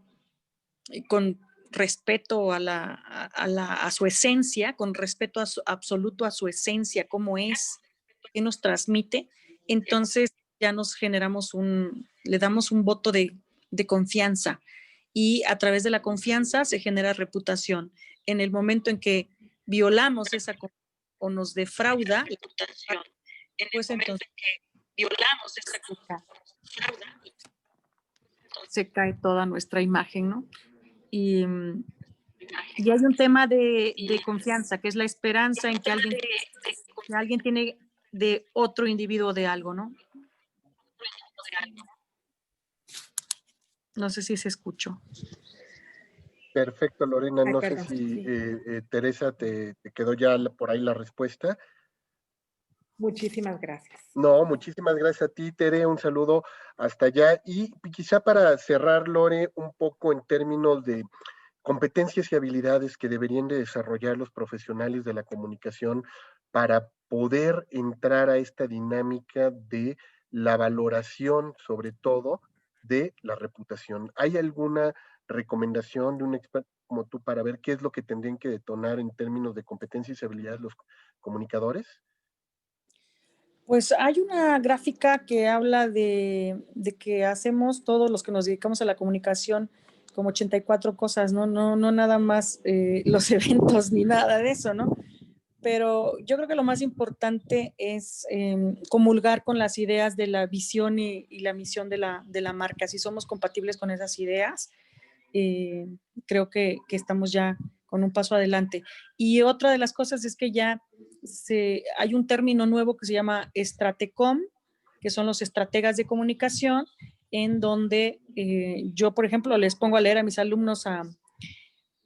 con respeto a su esencia, con respeto absoluto a su esencia, cómo es, qué nos transmite. Entonces ya le damos un voto de confianza, y a través de la confianza se genera reputación. En el momento en que violamos esa confianza o nos defrauda, pues entonces se cae toda nuestra imagen, ¿no? Y hay un tema de confianza, que es la esperanza en que alguien tiene de otro individuo de algo, ¿no? No sé si se escuchó. Perfecto, Lorena. Ay, No perdón, sé si sí. Teresa te quedó ya por ahí la respuesta. Muchísimas gracias. No, muchísimas gracias a ti, Tere. Un saludo hasta allá. Y quizá para cerrar, Lore, un poco en términos de competencias y habilidades que deberían de desarrollar los profesionales de la comunicación para poder entrar a esta dinámica de la valoración, sobre todo, de la reputación. ¿Hay alguna recomendación de un experto como tú para ver qué es lo que tendrían que detonar en términos de competencias y habilidades los comunicadores? Pues hay una gráfica que habla de que hacemos todos los que nos dedicamos a la comunicación como 84 cosas, no nada más los eventos ni nada de eso, ¿no? Pero yo creo que lo más importante es comulgar con las ideas de la visión y la misión de la marca. Si somos compatibles con esas ideas, creo que estamos ya con un paso adelante. Y otra de las cosas es que ya hay un término nuevo que se llama Stratecom, que son los estrategas de comunicación, en donde yo, por ejemplo, les pongo a leer a mis alumnos a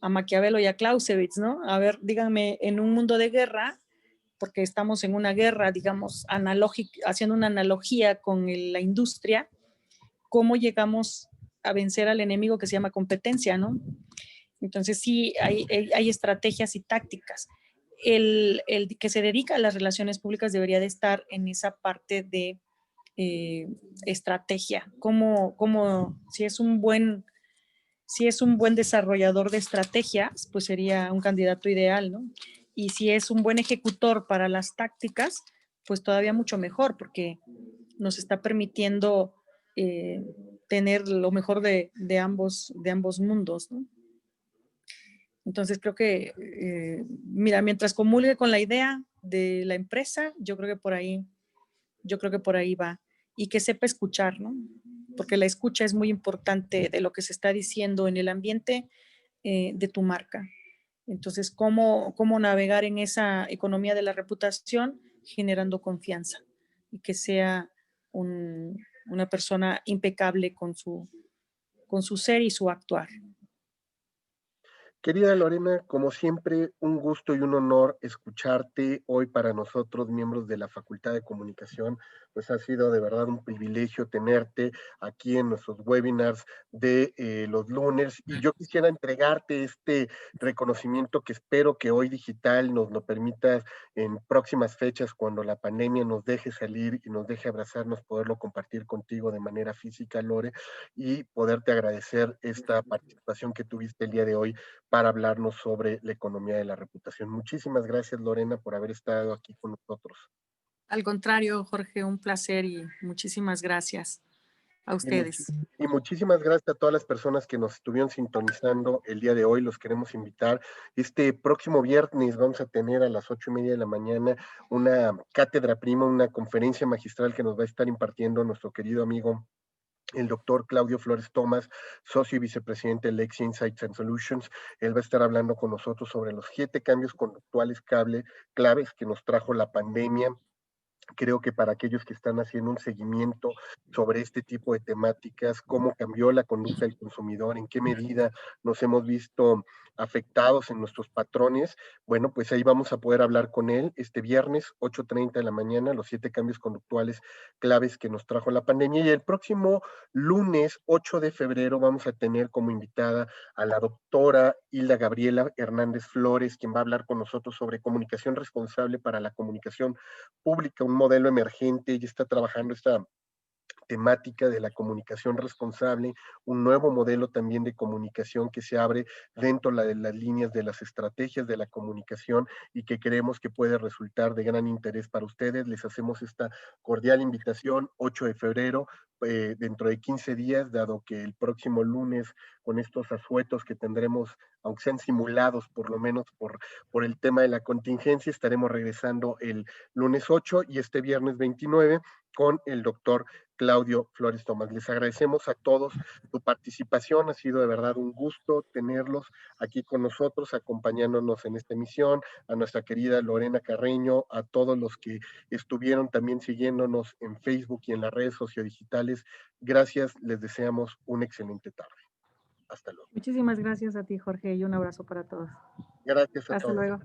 Maquiavelo y a Clausewitz, ¿no? A ver, díganme, en un mundo de guerra, porque estamos en una guerra, digamos, haciendo una analogía con la industria, ¿cómo llegamos a vencer al enemigo que se llama competencia, ¿no? Entonces sí, hay estrategias y tácticas. El que se dedica a las relaciones públicas debería de estar en esa parte de estrategia, si es un buen desarrollador de estrategias, pues sería un candidato ideal, ¿no? y si es un buen ejecutor para las tácticas, pues todavía mucho mejor, porque nos está permitiendo tener lo mejor de ambos mundos, ¿no? Entonces creo que, mira, mientras comulgue con la idea de la empresa, yo creo que por ahí va. Y que sepa escuchar, ¿no? Porque la escucha es muy importante de lo que se está diciendo en el ambiente de tu marca. Entonces, ¿cómo navegar en esa economía de la reputación? Generando confianza y que sea una persona impecable con su ser y su actuar. Querida Lorena, como siempre, un gusto y un honor escucharte hoy para nosotros, miembros de la Facultad de Comunicación. Pues ha sido de verdad un privilegio tenerte aquí en nuestros webinars de los lunes. Y yo quisiera entregarte este reconocimiento que espero que hoy digital nos lo permitas en próximas fechas, cuando la pandemia nos deje salir y nos deje abrazarnos, poderlo compartir contigo de manera física, Lore, y poderte agradecer esta participación que tuviste el día de hoy para hablarnos sobre la economía de la reputación. Muchísimas gracias, Lorena, por haber estado aquí con nosotros. Al contrario, Jorge, un placer y muchísimas gracias a ustedes. Y muchísimas gracias a todas las personas que nos estuvieron sintonizando el día de hoy. Los queremos invitar. Este próximo viernes vamos a tener a las 8:30 de la mañana una cátedra prima, una conferencia magistral que nos va a estar impartiendo nuestro querido amigo el doctor Claudio Flores Tomás, socio y vicepresidente de Lexi Insights and Solutions. Él va a estar hablando con nosotros sobre los 7 cambios conductuales claves que nos trajo la pandemia. Creo que para aquellos que están haciendo un seguimiento sobre este tipo de temáticas, cómo cambió la conducta del consumidor, en qué medida nos hemos visto afectados en nuestros patrones, bueno, pues ahí vamos a poder hablar con él este viernes, 8:30 de la mañana, los 7 cambios conductuales claves que nos trajo la pandemia. Y el próximo lunes, 8 de febrero, vamos a tener como invitada a la doctora Hilda Gabriela Hernández Flores, quien va a hablar con nosotros sobre comunicación responsable para la comunicación pública, un modelo emergente. Ella está trabajando esta temática de la comunicación responsable, un nuevo modelo también de comunicación que se abre dentro de las líneas de las estrategias de la comunicación y que creemos que puede resultar de gran interés para ustedes. Les hacemos esta cordial invitación, 8 de febrero, dentro de 15 días, dado que el próximo lunes, con estos asuetos que tendremos, aunque sean simulados por lo menos por el tema de la contingencia, estaremos regresando el lunes 8 y este viernes 29 con el doctor Claudio Flores Tomás. Les agradecemos a todos su participación, ha sido de verdad un gusto tenerlos aquí con nosotros, acompañándonos en esta emisión, a nuestra querida Lorena Carreño, a todos los que estuvieron también siguiéndonos en Facebook y en las redes sociodigitales. Gracias, les deseamos una excelente tarde. Hasta luego. Muchísimas gracias a ti, Jorge, y un abrazo para todos. Gracias a todos. Hasta luego.